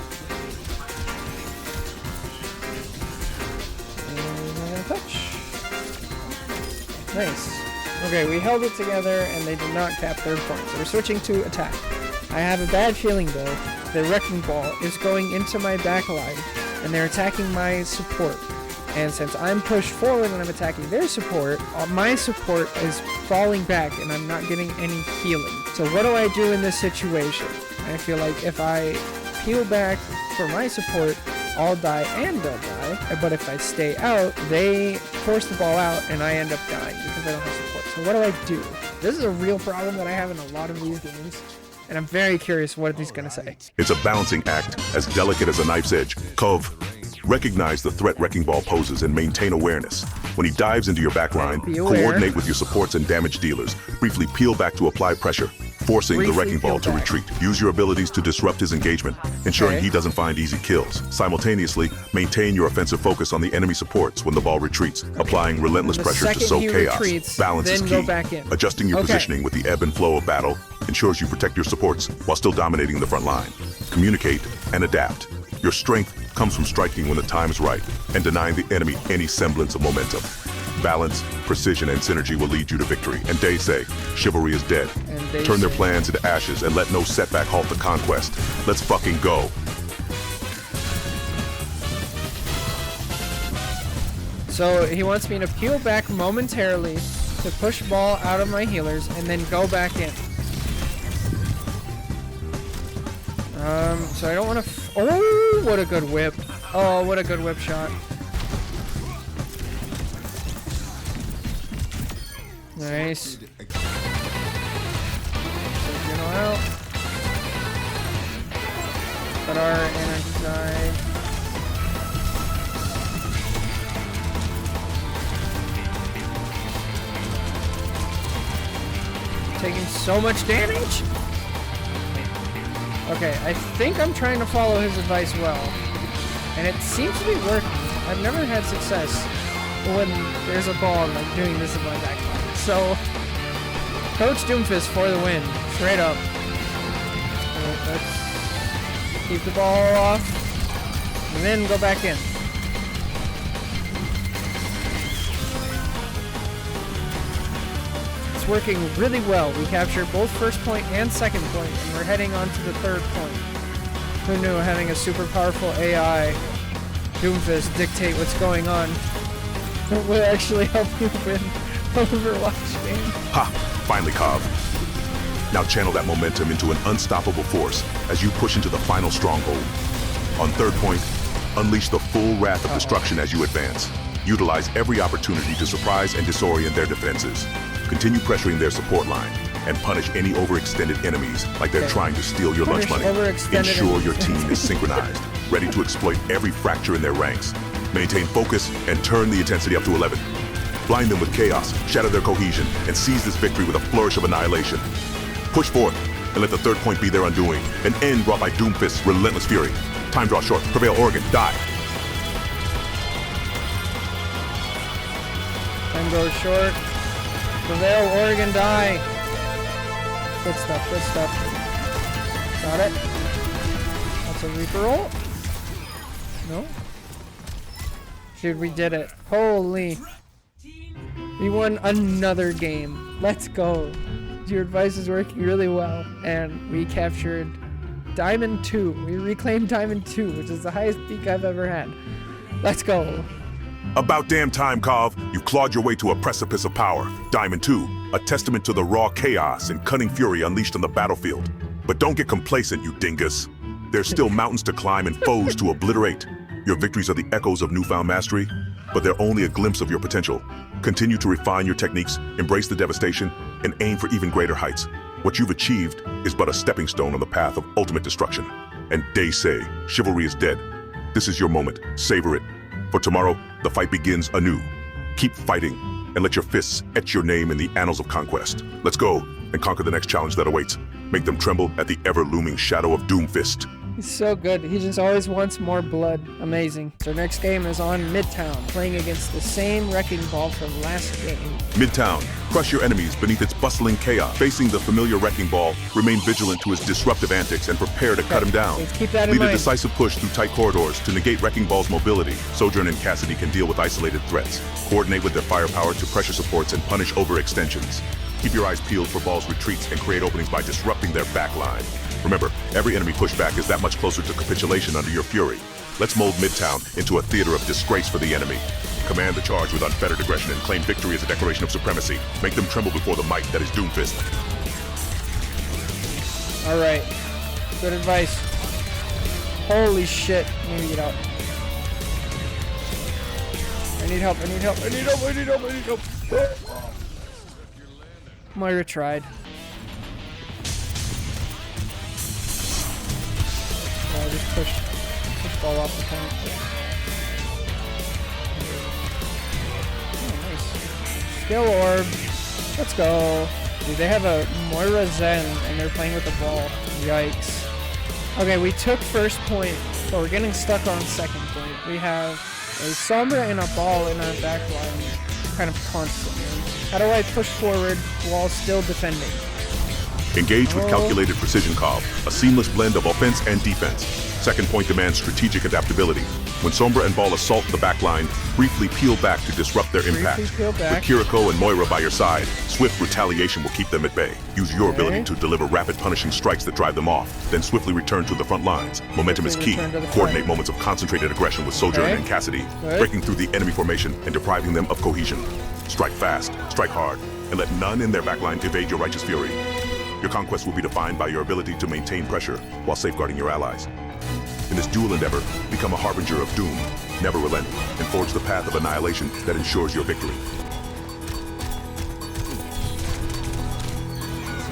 Nice. Okay, we held it together and they did not cap third point. So we're switching to attack. I have a bad feeling though. The Wrecking Ball is going into my back line and they're attacking my support. And since I'm pushed forward and I'm attacking their support, my support is falling back and I'm not getting any healing. So what do I do in this situation? I feel like if I peel back for my support, I'll die and they'll die. But if I stay out, they force the ball out and I end up dying because I don't have support. So what do I do? This is a real problem that I have in a lot of these games. And I'm very curious what he's going to say. It's a balancing act as delicate as a knife's edge. Cove, recognize the threat Wrecking Ball poses and maintain awareness. When he dives into your backline, coordinate with your supports and damage dealers. Briefly peel back to apply pressure, forcing the Wrecking Ball to retreat. Use your abilities to disrupt his engagement, ensuring he doesn't find easy kills. Simultaneously, maintain your offensive focus on the enemy supports when the ball retreats, applying relentless pressure to sow chaos. Balance is key. Adjusting your positioning with the ebb and flow of battle ensures you protect your supports while still dominating the front line. Communicate and adapt. Your strength comes from striking when the time is right and denying the enemy any semblance of momentum. Balance, precision, and synergy will lead you to victory. And they say, chivalry is dead. Turn their plans into ashes and let no setback halt the conquest. Let's fucking go. So he wants me to peel back momentarily to push ball out of my healers and then go back in. So I don't want to... Oh, what a good whip. Oh, what a good whip shot. Nice. So, out. Got our energy die. Taking so much damage. Okay, I think I'm trying to follow his advice well. And it seems to be working. I've never had success when there's a ball like doing this in my back line. So, Coach Doomfist for the win. Straight up. Let's keep the ball off. And then go back in. It's working really well. We captured both first point and second point, and we're heading on to the third point. Who knew having a super powerful AI, Doomfist, dictate what's going on would actually help you win Overwatch game? Ha! Finally, Cov. Now channel that momentum into an unstoppable force as you push into the final stronghold. On third point, unleash the full wrath of destruction as you advance. Utilize every opportunity to surprise and disorient their defenses. Continue pressuring their support line and punish any overextended enemies like they're trying to steal your lunch money. Ensure your team is synchronized, ready to exploit every fracture in their ranks. Maintain focus and turn the intensity up to 11. Blind them with chaos, shatter their cohesion, and seize this victory with a flourish of annihilation. Push forth and let the third point be their undoing, an end brought by Doomfist's relentless fury. Time draws short. Prevail, Oregon. Die. Time goes short. Prevail, Oregon, die. Good stuff, good stuff. Got it. That's a Reaper roll. No? Dude, we did it. Holy. We won another game. Let's go. Your advice is working really well. And we captured Diamond 2. We reclaimed Diamond 2, which is the highest peak I've ever had. Let's go. About damn time, Cov. You've clawed your way to a precipice of power. Diamond 2, a testament to the raw chaos and cunning fury unleashed on the battlefield. But don't get complacent, you dingus. There's still mountains to climb and foes to obliterate. Your victories are the echoes of newfound mastery, but they're only a glimpse of your potential. Continue to refine your techniques, embrace the devastation, and aim for even greater heights. What you've achieved is but a stepping stone on the path of ultimate destruction. And they say, chivalry is dead. This is your moment. Savor it. For tomorrow, the fight begins anew. Keep fighting, and let your fists etch your name in the annals of conquest. Let's go and conquer the next challenge that awaits. Make them tremble at the ever-looming shadow of Doomfist. He's so good. He just always wants more blood. Amazing. So next game is on Midtown, playing against the same Wrecking Ball from last game. Midtown, crush your enemies beneath its bustling chaos. Facing the familiar Wrecking Ball, remain vigilant to his disruptive antics and prepare to cut him down. Let's keep that in Lead mind. a decisive push through tight corridors to negate Wrecking Ball's mobility. Sojourn and Cassidy can deal with isolated threats. Coordinate with their firepower to pressure supports and punish overextensions. Keep your eyes peeled for Ball's retreats and create openings by disrupting their backline. Remember, every enemy pushback is that much closer to capitulation under your fury. Let's mold Midtown into a theater of disgrace for the enemy. Command the charge with unfettered aggression and claim victory as a declaration of supremacy. Make them tremble before the might that is Doomfist. All right. Good advice. Holy shit. I need to get out. I need help. I need help. I need help. I need help. I need help. Moira tried. I just push ball off the tank. Oh, nice. Skill orb. Let's go. Dude, they have a Moira Zen and they're playing with the ball. Yikes. Okay, we took first point, but we're getting stuck on second point. We have a Sombra and a ball in our back line kind of constantly. How do I push forward while still defending? Engage with calculated precision, Cobb, a seamless blend of offense and defense. Second point demands strategic adaptability. When Sombra and Ball assault the backline, briefly peel back to disrupt their impact. With Kiriko and Moira by your side, swift retaliation will keep them at bay. Use your ability to deliver rapid punishing strikes that drive them off, then swiftly return to the front lines. Momentum is key. Coordinate moments of concentrated aggression with Sojourn and Cassidy, breaking through the enemy formation and depriving them of cohesion. Strike fast, strike hard, and let none in their backline evade your righteous fury. Your conquest will be defined by your ability to maintain pressure while safeguarding your allies. In this dual endeavor, become a harbinger of doom, never relent, and forge the path of annihilation that ensures your victory.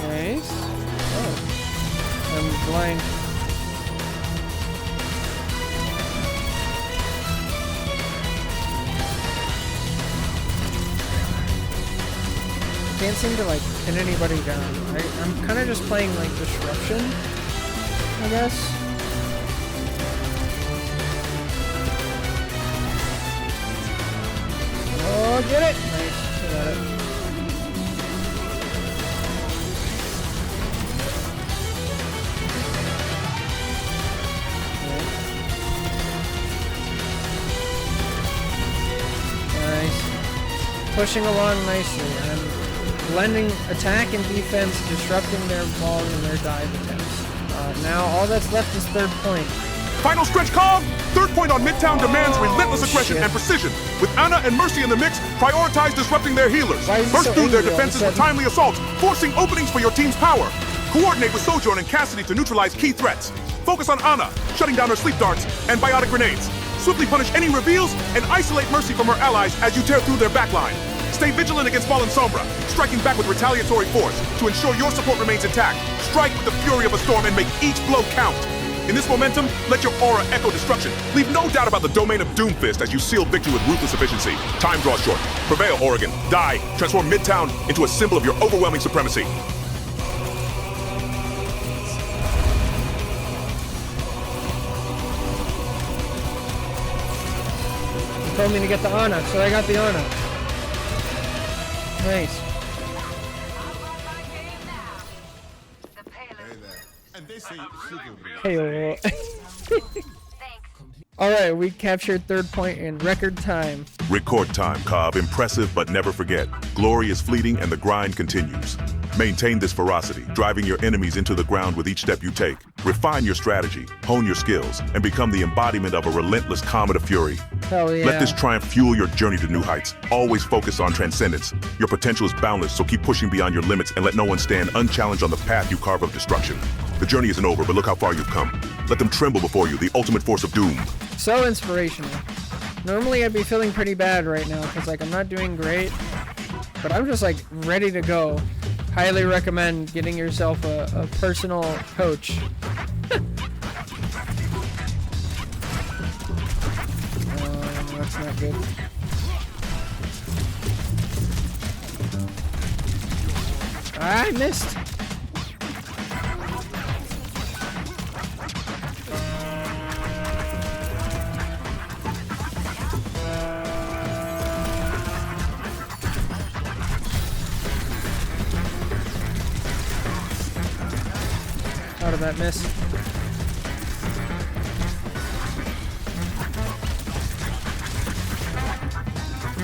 Nice. Oh. I'm blind. Can't seem to like pin anybody down. I'm kind of just playing like disruption, I guess. Oh, get it! Nice. I got it. Nice. Pushing along nicely. I'm blending attack and defense, disrupting their ball and their dive attempts. Now all that's left is third point. Final stretch, Cobb! Third point on Midtown demands relentless aggression and precision. With Ana and Mercy in the mix, prioritize disrupting their healers. Burst through their defenses with timely assaults, forcing openings for your team's power. Coordinate with Sojourn and Cassidy to neutralize key threats. Focus on Ana, shutting down her sleep darts and biotic grenades. Swiftly punish any reveals and isolate Mercy from her allies as you tear through their backline. Stay vigilant against Fallen Sombra, striking back with retaliatory force to ensure your support remains intact. Strike with the fury of a storm and make each blow count. In this momentum, let your aura echo destruction. Leave no doubt about the domain of Doomfist as you seal victory with ruthless efficiency. Time draws short. Prevail, Oregon. Die. Transform Midtown into a symbol of your overwhelming supremacy. You told me to get the Ana, so I got the Ana. Nice. Hey. Alright, we captured third point in record time. Record time, Cobb. Impressive, but never forget. Glory is fleeting and the grind continues. Maintain this ferocity, driving your enemies into the ground with each step you take. Refine your strategy, hone your skills, and become the embodiment of a relentless comet of fury. Hell yeah. Let this triumph fuel your journey to new heights. Always focus on transcendence. Your potential is boundless, so keep pushing beyond your limits and let no one stand unchallenged on the path you carve of destruction. The journey isn't over, but look how far you've come. Let them tremble before you, the ultimate force of doom. So inspirational. Normally I'd be feeling pretty bad right now because like I'm not doing great, but I'm just like ready to go. Highly recommend getting yourself a personal coach. That's not good. I missed. How'd that miss?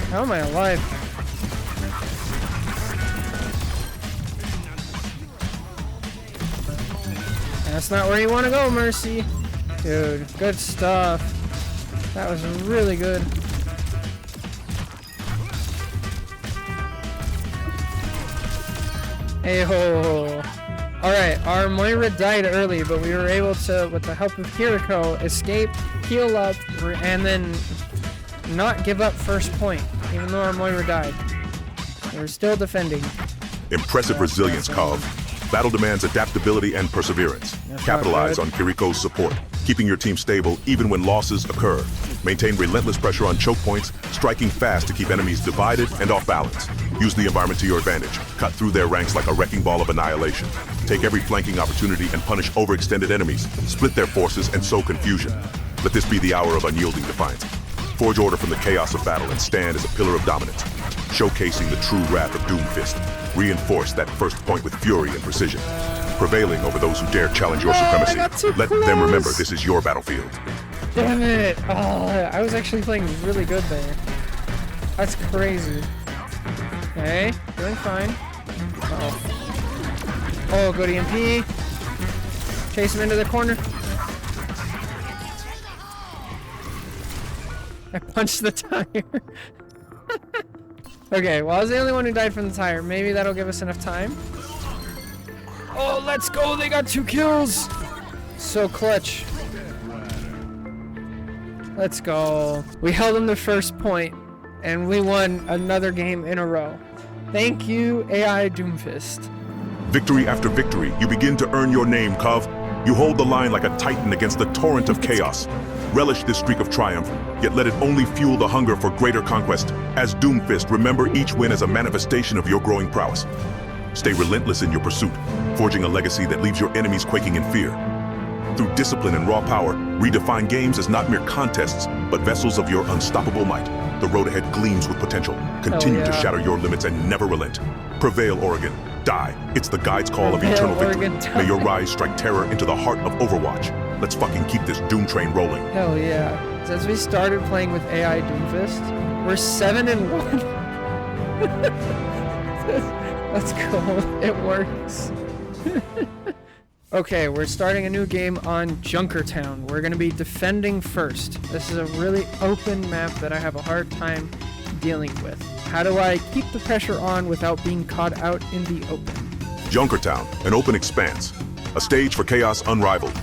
How am I alive? That's not where you want to go, Mercy. Dude, good stuff. That was really good. Hey ho! Alright, our Moira died early, but we were able to, with the help of Kiriko, escape, heal up, and then not give up first point, even though our Moira died. We're still defending. Impressive resilience, Kav. Battle demands adaptability and perseverance. Capitalize on Kiriko's support, keeping your team stable even when losses occur. Maintain relentless pressure on choke points, striking fast to keep enemies divided and off balance. Use the environment to your advantage. Cut through their ranks like a wrecking ball of annihilation. Take every flanking opportunity and punish overextended enemies. Split their forces and sow confusion. Let this be the hour of unyielding defiance. Forge order from the chaos of battle and stand as a pillar of dominance. Showcasing the true wrath of Doomfist. Reinforce that first point with fury and precision. Prevailing over those who dare challenge your supremacy. Let them remember this is your battlefield. Damn it! Oh, I was actually playing really good there. That's crazy. Okay, doing fine. Uh-oh. Oh, good EMP. Chase him into the corner. I punched the tire. Okay, well, I was the only one who died from the tire. Maybe that'll give us enough time. Oh, let's go! They got 2 kills! So clutch. Let's go. We held them the first point, and we won another game in a row. Thank you, AI Doomfist. Victory after victory, you begin to earn your name, Kav. You hold the line like a titan against the torrent of chaos. Relish this streak of triumph, yet let it only fuel the hunger for greater conquest. As Doomfist, remember each win as a manifestation of your growing prowess. Stay relentless in your pursuit, forging a legacy that leaves your enemies quaking in fear. Through discipline and raw power, redefine games as not mere contests, but vessels of your unstoppable might. The road ahead gleams with potential. Continue to shatter your limits and never relent. Prevail, Oregon. Die. It's the guide's call of eternal victory. May your rise strike terror into the heart of Overwatch. Let's fucking keep this Doom train rolling. Hell yeah. Since we started playing with AI Doomfist, we're 7-1. Let's go. It works. Okay, we're starting a new game on Junkertown. We're going to be defending first. This is a really open map that I have a hard time dealing with. How do I keep the pressure on without being caught out in the open? Junkertown, an open expanse. A stage for chaos unrivaled.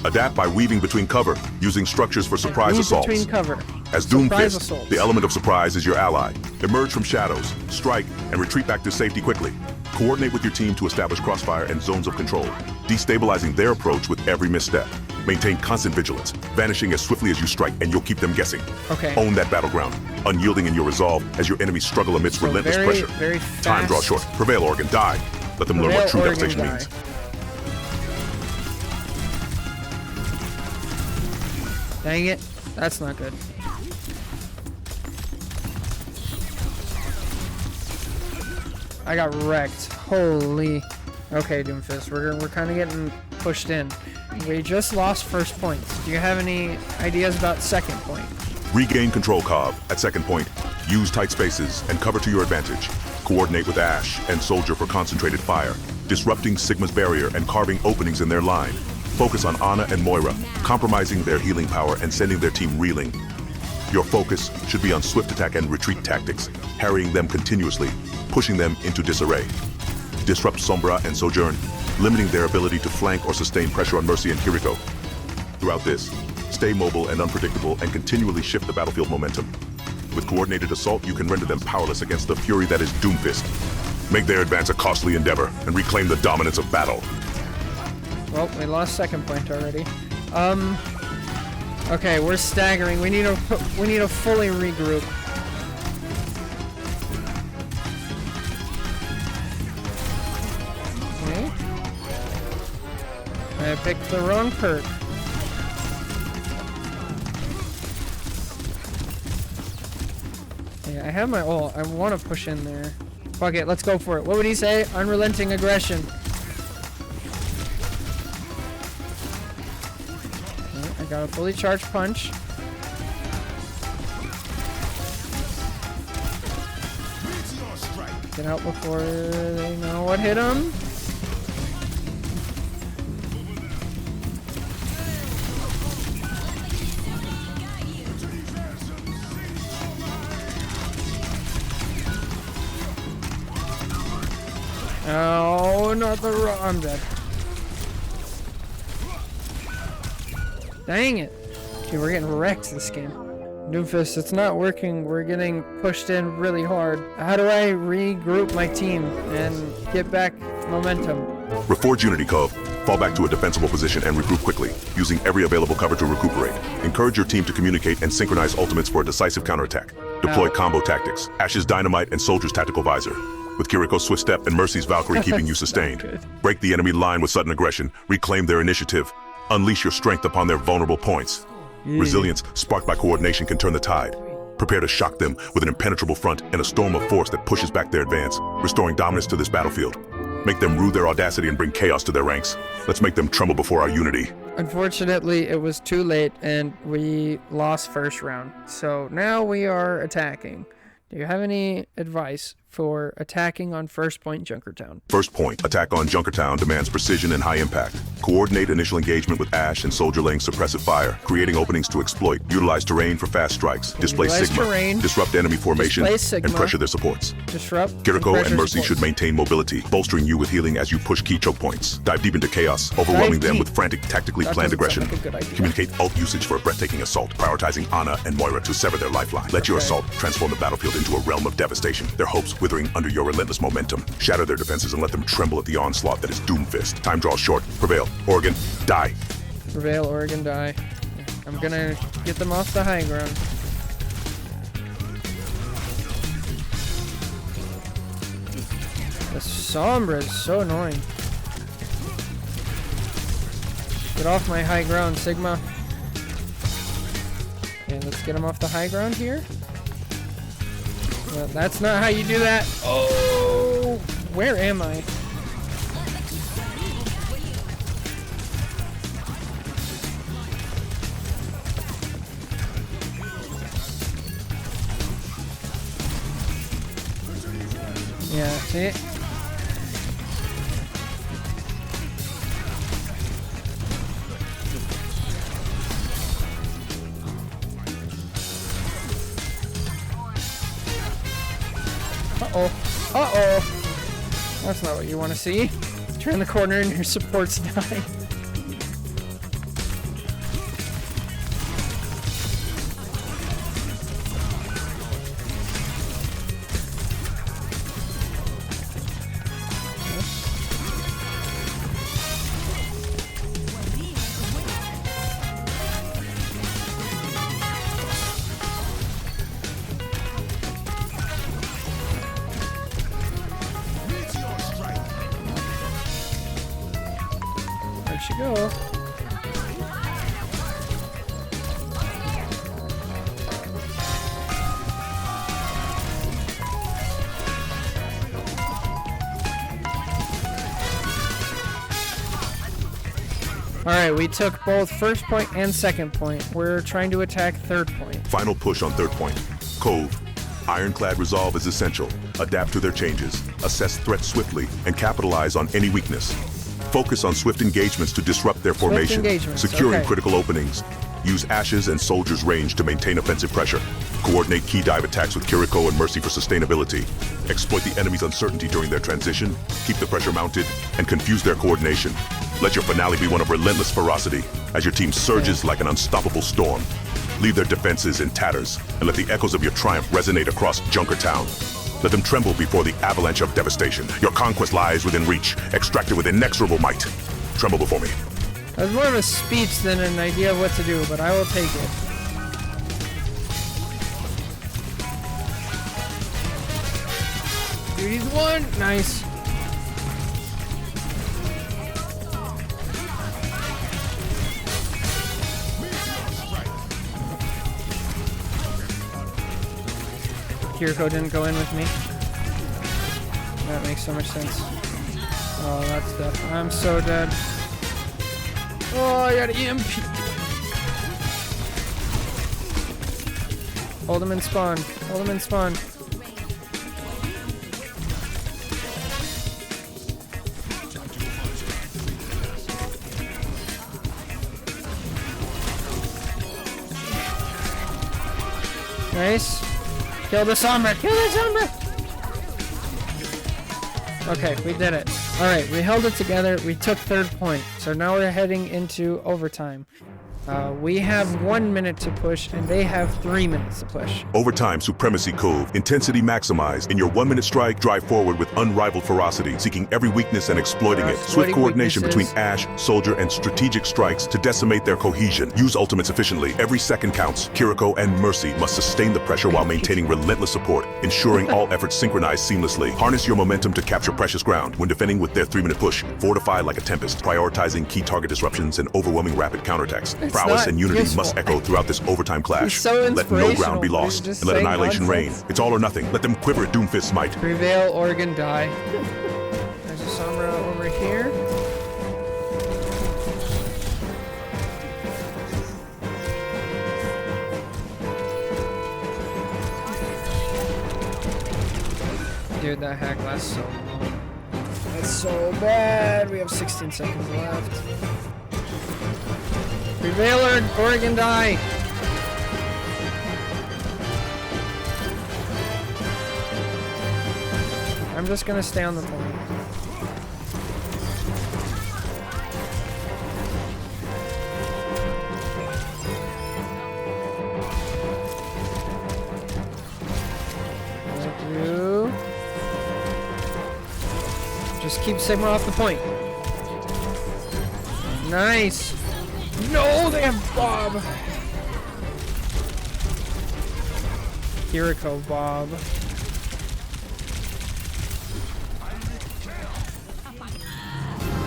Adapt by weaving between cover, using structures for surprise assaults. Between cover. As Doomfist, the element of surprise is your ally. Emerge from shadows, strike, and retreat back to safety quickly. Coordinate with your team to establish crossfire and zones of control, destabilizing their approach with every misstep. Maintain constant vigilance, vanishing as swiftly as you strike, and you'll keep them guessing. Okay. Own that battleground, unyielding in your resolve as your enemies struggle amidst relentless pressure. Very fast. Time draws short. Prevail, Oregon. Die. Let them learn what true devastation means. Dang it. That's not good. I got wrecked. Holy. Okay, Doomfist, we're kind of getting pushed in. We just lost first points. Do you have any ideas about second point? Regain control, Cobb. At second point, use tight spaces and cover to your advantage. Coordinate with Ash and Soldier for concentrated fire, disrupting Sigma's barrier and carving openings in their line. Focus on Ana and Moira, compromising their healing power and sending their team reeling. Your focus should be on swift attack and retreat tactics, harrying them continuously, pushing them into disarray. Disrupt Sombra and Sojourn, limiting their ability to flank or sustain pressure on Mercy and Kiriko. Throughout this, stay mobile and unpredictable and continually shift the battlefield momentum. With coordinated assault, you can render them powerless against the fury that is Doomfist. Make their advance a costly endeavor and reclaim the dominance of battle. Well, we lost second point already. Okay, we're staggering. We need to fully regroup. Okay. I picked the wrong perk. Yeah, I have my ult. I want to push in there. Fuck it, let's go for it. What would he say? Unrelenting aggression. I got a fully charged punch. Get out before they know what hit him. Oh, not the wrong. I'm dead. Dang it. Dude, we're getting wrecked this game. Doomfist, it's not working. We're getting pushed in really hard. How do I regroup my team and get back momentum? Reforge Unity, Cove. Fall back to a defensible position and regroup quickly, using every available cover to recuperate. Encourage your team to communicate and synchronize ultimates for a decisive counterattack. Deploy combo tactics, Ash's Dynamite and Soldier's Tactical Visor, with Kiriko's Swift Step and Mercy's Valkyrie keeping you sustained. Break the enemy line with sudden aggression, reclaim their initiative, unleash your strength upon their vulnerable points. Resilience sparked by coordination can turn the tide. Prepare to shock them with an impenetrable front and a storm of force that pushes back their advance, restoring dominance to this battlefield. Make them rue their audacity and bring chaos to their ranks. Let's make them tremble before our unity. Unfortunately, it was too late and we lost first round. So now we are attacking. Do you have any advice for attacking on First Point Junkertown? First Point, attack on Junkertown demands precision and high impact. Coordinate initial engagement with Ash and Soldier laying suppressive fire, creating openings to exploit. Utilize terrain for fast strikes. Display Utilize Sigma. terrain. Disrupt enemy formation Display Sigma. and pressure their supports. Disrupt. Kiriko and Mercy supports. should maintain mobility, bolstering you with healing as you push key choke points. Dive deep into chaos, overwhelming them deep. with frantic, tactically That planned doesn't aggression. sound like a good idea. Communicate ult usage for a breathtaking assault, prioritizing Ana and Moira to sever their lifeline. Let your assault transform the battlefield into a realm of devastation, their hopes withering under your relentless momentum. Shatter their defenses and let them tremble at the onslaught that is Doomfist. Time draws short. Prevail. Oregon, die. Prevail, Oregon, die. I'm gonna get them off the high ground. The Sombra is so annoying. Get off my high ground, Sigma. Okay, let's get him off the high ground here. Well, that's not how you do that. Oh, where am I? Yeah, see? Uh-oh. Uh-oh. That's not what you want to see. Turn the corner and your supports die. There she go. Alright, we took both first point and second point. We're trying to attack third point. Final push on third point. Cove. Ironclad resolve is essential. Adapt to their changes. Assess threats swiftly and capitalize on any weakness. Focus on swift engagements to disrupt their formation, engagements, securing okay. critical openings. Use Ashes and Soldiers' range to maintain offensive pressure. Coordinate key dive attacks with Kiriko and Mercy for sustainability. Exploit the enemy's uncertainty during their transition, keep the pressure mounted, and confuse their coordination. Let your finale be one of relentless ferocity as your team surges like an unstoppable storm. Leave their defenses in tatters and let the echoes of your triumph resonate across Junkertown. Let them tremble before the avalanche of devastation. Your conquest lies within reach, extracted with inexorable might. Tremble before me. That was more of a speech than an idea of what to do, but I will take it. Dude, he's won! Nice. Kiriko didn't go in with me. That makes so much sense. Oh, that's death. I'm so dead. Oh, I got EMP. Hold him in spawn. Hold him in spawn. Nice. Kill the Sombra. Kill the Sombra. Okay, we did it. All right, we held it together. We took third point. So now we're heading into overtime. We have 1 minute to push, and they have 3 minutes to push. Overtime Supremacy Cove. Intensity maximized. In your 1 minute strike, drive forward with unrivaled ferocity, seeking every weakness and exploiting it. Swift coordination between Ashe, Soldier, and strategic strikes to decimate their cohesion. Use ultimates efficiently. Every second counts. Kiriko and Mercy must sustain the pressure while maintaining relentless support, ensuring all efforts synchronize seamlessly. Harness your momentum to capture precious ground. When defending with their 3 minute push, fortify like a tempest, prioritizing key target disruptions and overwhelming rapid counterattacks. Prowess and unity must echo throughout this overtime clash. So let no ground be lost, and let annihilation reign. It's all or nothing. Let them quiver at Doomfist's might. Prevail, Oregon, die. There's a Sombra over here. Dude, that hack lasts so long. That's so bad. We have 16 seconds left. Prevailer, Oregon, die! I'm just gonna stay on the point. Thank you. Just keep Sigma off the point. Nice! No, they have Bob. Kiriko Bob.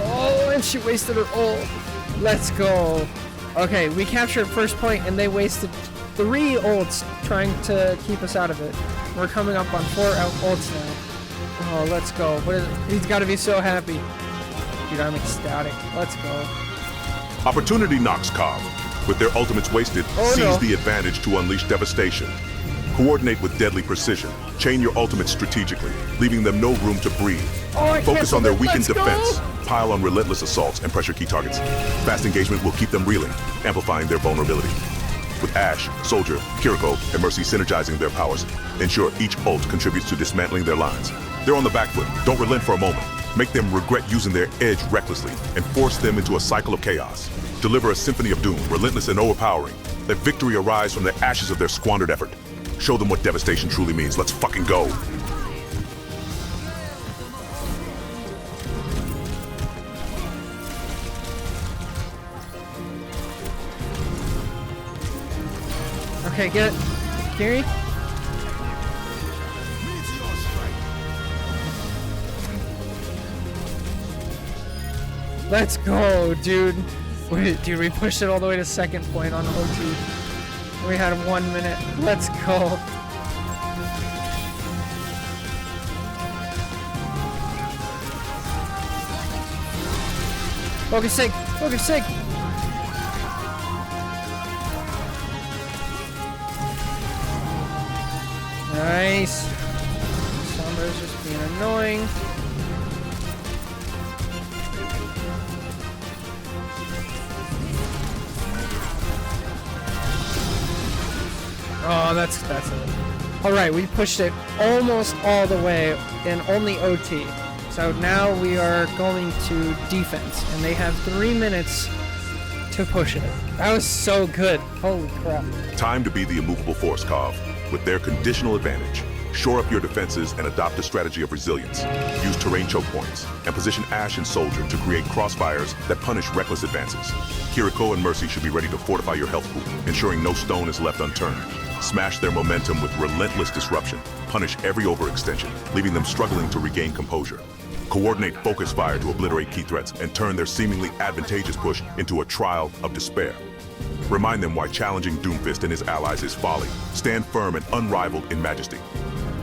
Oh, and she wasted her ult. Let's go. Okay, we captured first point, and they wasted 3 ults trying to keep us out of it. We're coming up on 4 ults now. Oh, let's go. He's got to be so happy. Dude, I'm ecstatic. Let's go. Opportunity knocks Cobb. With their ultimates wasted, seize the advantage to unleash devastation. Coordinate with deadly precision. Chain your ultimates strategically, leaving them no room to breathe. Focus on their weakened defense. Pile on relentless assaults and pressure key targets. Fast engagement will keep them reeling, amplifying their vulnerability. With Ashe, Soldier, Kiriko, and Mercy synergizing their powers, ensure each ult contributes to dismantling their lines. They're on the back foot. Don't relent for a moment. Make them regret using their edge recklessly and force them into a cycle of chaos. Deliver a symphony of doom, relentless and overpowering. Let victory arise from the ashes of their squandered effort. Show them what devastation truly means. Let's fucking go. Okay, get it. Kiri? Let's go, dude. Dude, we pushed it all the way to second point on OT. We had 1 minute. Let's go. Focus sig. Focus sig. Nice. Sombra's just being annoying. Oh, that's it. All right, we pushed it almost all the way in only OT. So now we are going to defense, and they have 3 minutes to push it. That was so good. Holy crap. Time to be the immovable force, Kov. With their conditional advantage, shore up your defenses and adopt a strategy of resilience. Use terrain choke points and position Ashe and Soldier to create crossfires that punish reckless advances. Kiriko and Mercy should be ready to fortify your health pool, ensuring no stone is left unturned. Smash their momentum with relentless disruption. Punish every overextension, leaving them struggling to regain composure. Coordinate focus fire to obliterate key threats and turn their seemingly advantageous push into a trial of despair. Remind them why challenging Doomfist and his allies is folly. Stand firm and unrivaled in majesty.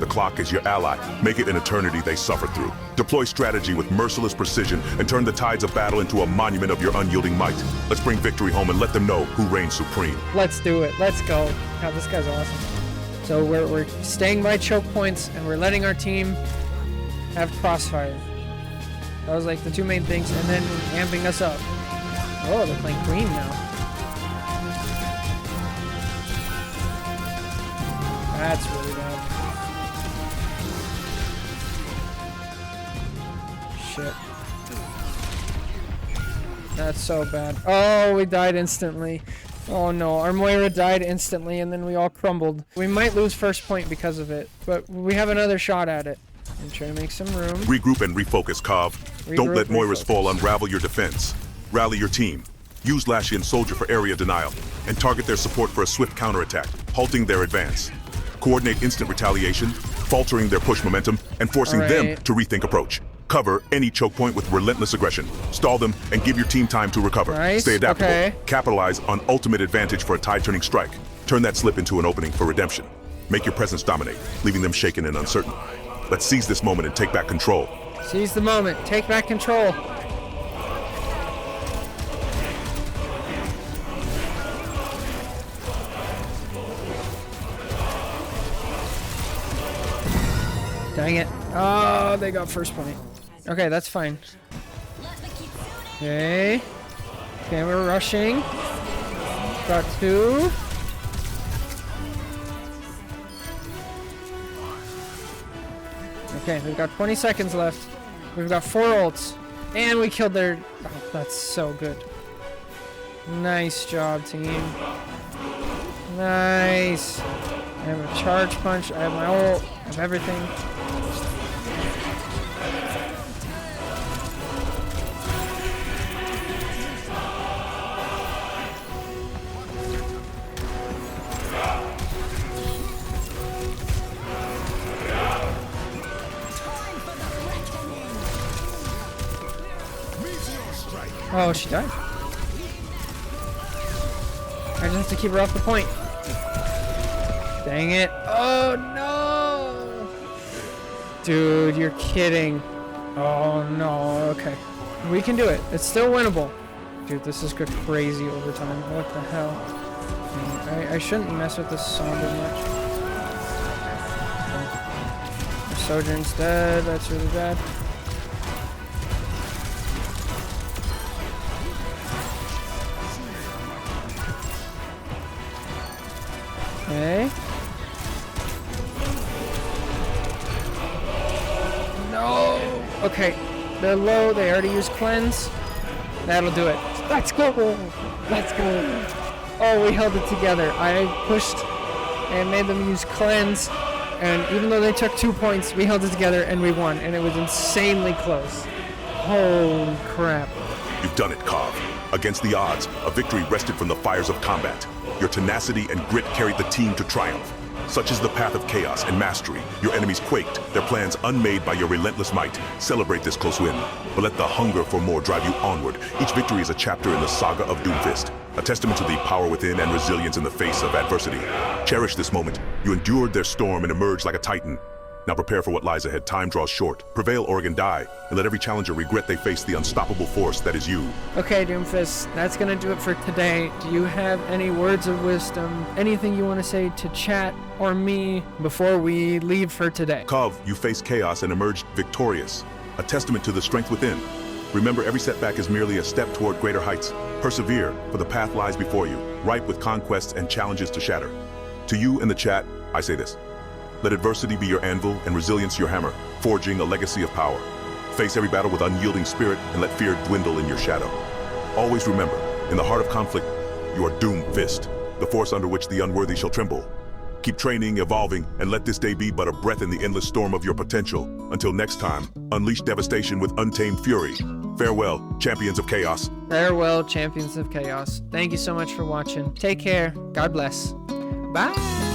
The clock is your ally. Make it an eternity they suffer through. Deploy strategy with merciless precision and turn the tides of battle into a monument of your unyielding might. Let's bring victory home and let them know who reigns supreme. Let's do it. Let's go. God, this guy's awesome. So we're staying by choke points, and we're letting our team have crossfire. That was like the two main things, and then amping us up. Oh, they're playing Queen now. That's really bad. Shit. That's so bad. Oh, we died instantly. Oh no, our Moira died instantly and then we all crumbled. We might lose first point because of it, but we have another shot at it. I'm trying to make some room. Regroup and refocus, Kov. Don't let Moira's fall unravel your defense. Rally your team. Use Lashy and Soldier for area denial, and target their support for a swift counterattack, halting their advance. Coordinate instant retaliation, faltering their push momentum, and forcing them to rethink approach. Cover any choke point with relentless aggression. Stall them and give your team time to recover. Nice. Stay adaptable. Okay. Capitalize on ultimate advantage for a tide-turning strike. Turn that slip into an opening for redemption. Make your presence dominate, leaving them shaken and uncertain. Let's seize this moment and take back control. Seize the moment. Take back control. Dang it. Oh, they got first point. Okay, that's fine. Okay. Okay, we're rushing. Got 2. Okay, we've got 20 seconds left. We've got 4 ults. And we killed their... Oh, that's so good. Nice job, team. Nice. I have a charge punch. I have my ult. I have everything. Oh, she died. I just have to keep her off the point. Dang it. Oh, no. Dude, you're kidding. Oh, no. Okay. We can do it. It's still winnable. Dude, this is good crazy overtime. What the hell? I shouldn't mess with this Sombra much. Okay. Sojourn's dead. That's really bad. Okay. No. Okay. They're low. They already used cleanse. That'll do it. Let's go. Let's go. Oh, we held it together. I pushed and made them use cleanse. And even though they took 2 points, we held it together and we won. And it was insanely close. Holy crap. You've done it, Kov. Against the odds, a victory wrested from the fires of combat. Your tenacity and grit carried the team to triumph. Such is the path of chaos and mastery. Your enemies quaked, their plans unmade by your relentless might. Celebrate this close win, but let the hunger for more drive you onward. Each victory is a chapter in the saga of Doomfist, a testament to the power within and resilience in the face of adversity. Cherish this moment. You endured their storm and emerged like a titan. Now prepare for what lies ahead. Time draws short. Prevail, Oregon, die, and let every challenger regret they face the unstoppable force that is you. Okay, Doomfist, that's gonna do it for today. Do you have any words of wisdom, anything you want to say to chat or me before we leave for today? Kov, you faced chaos and emerged victorious, a testament to the strength within. Remember, every setback is merely a step toward greater heights. Persevere, for the path lies before you, ripe with conquests and challenges to shatter. To you in the chat, I say this. Let adversity be your anvil and resilience your hammer, forging a legacy of power. Face every battle with unyielding spirit and let fear dwindle in your shadow. Always remember, in the heart of conflict, you are Doomfist, the force under which the unworthy shall tremble. Keep training, evolving, and let this day be but a breath in the endless storm of your potential. Until next time, unleash devastation with untamed fury. Farewell, champions of chaos. Farewell, champions of chaos. Thank you so much for watching. Take care. God bless. Bye.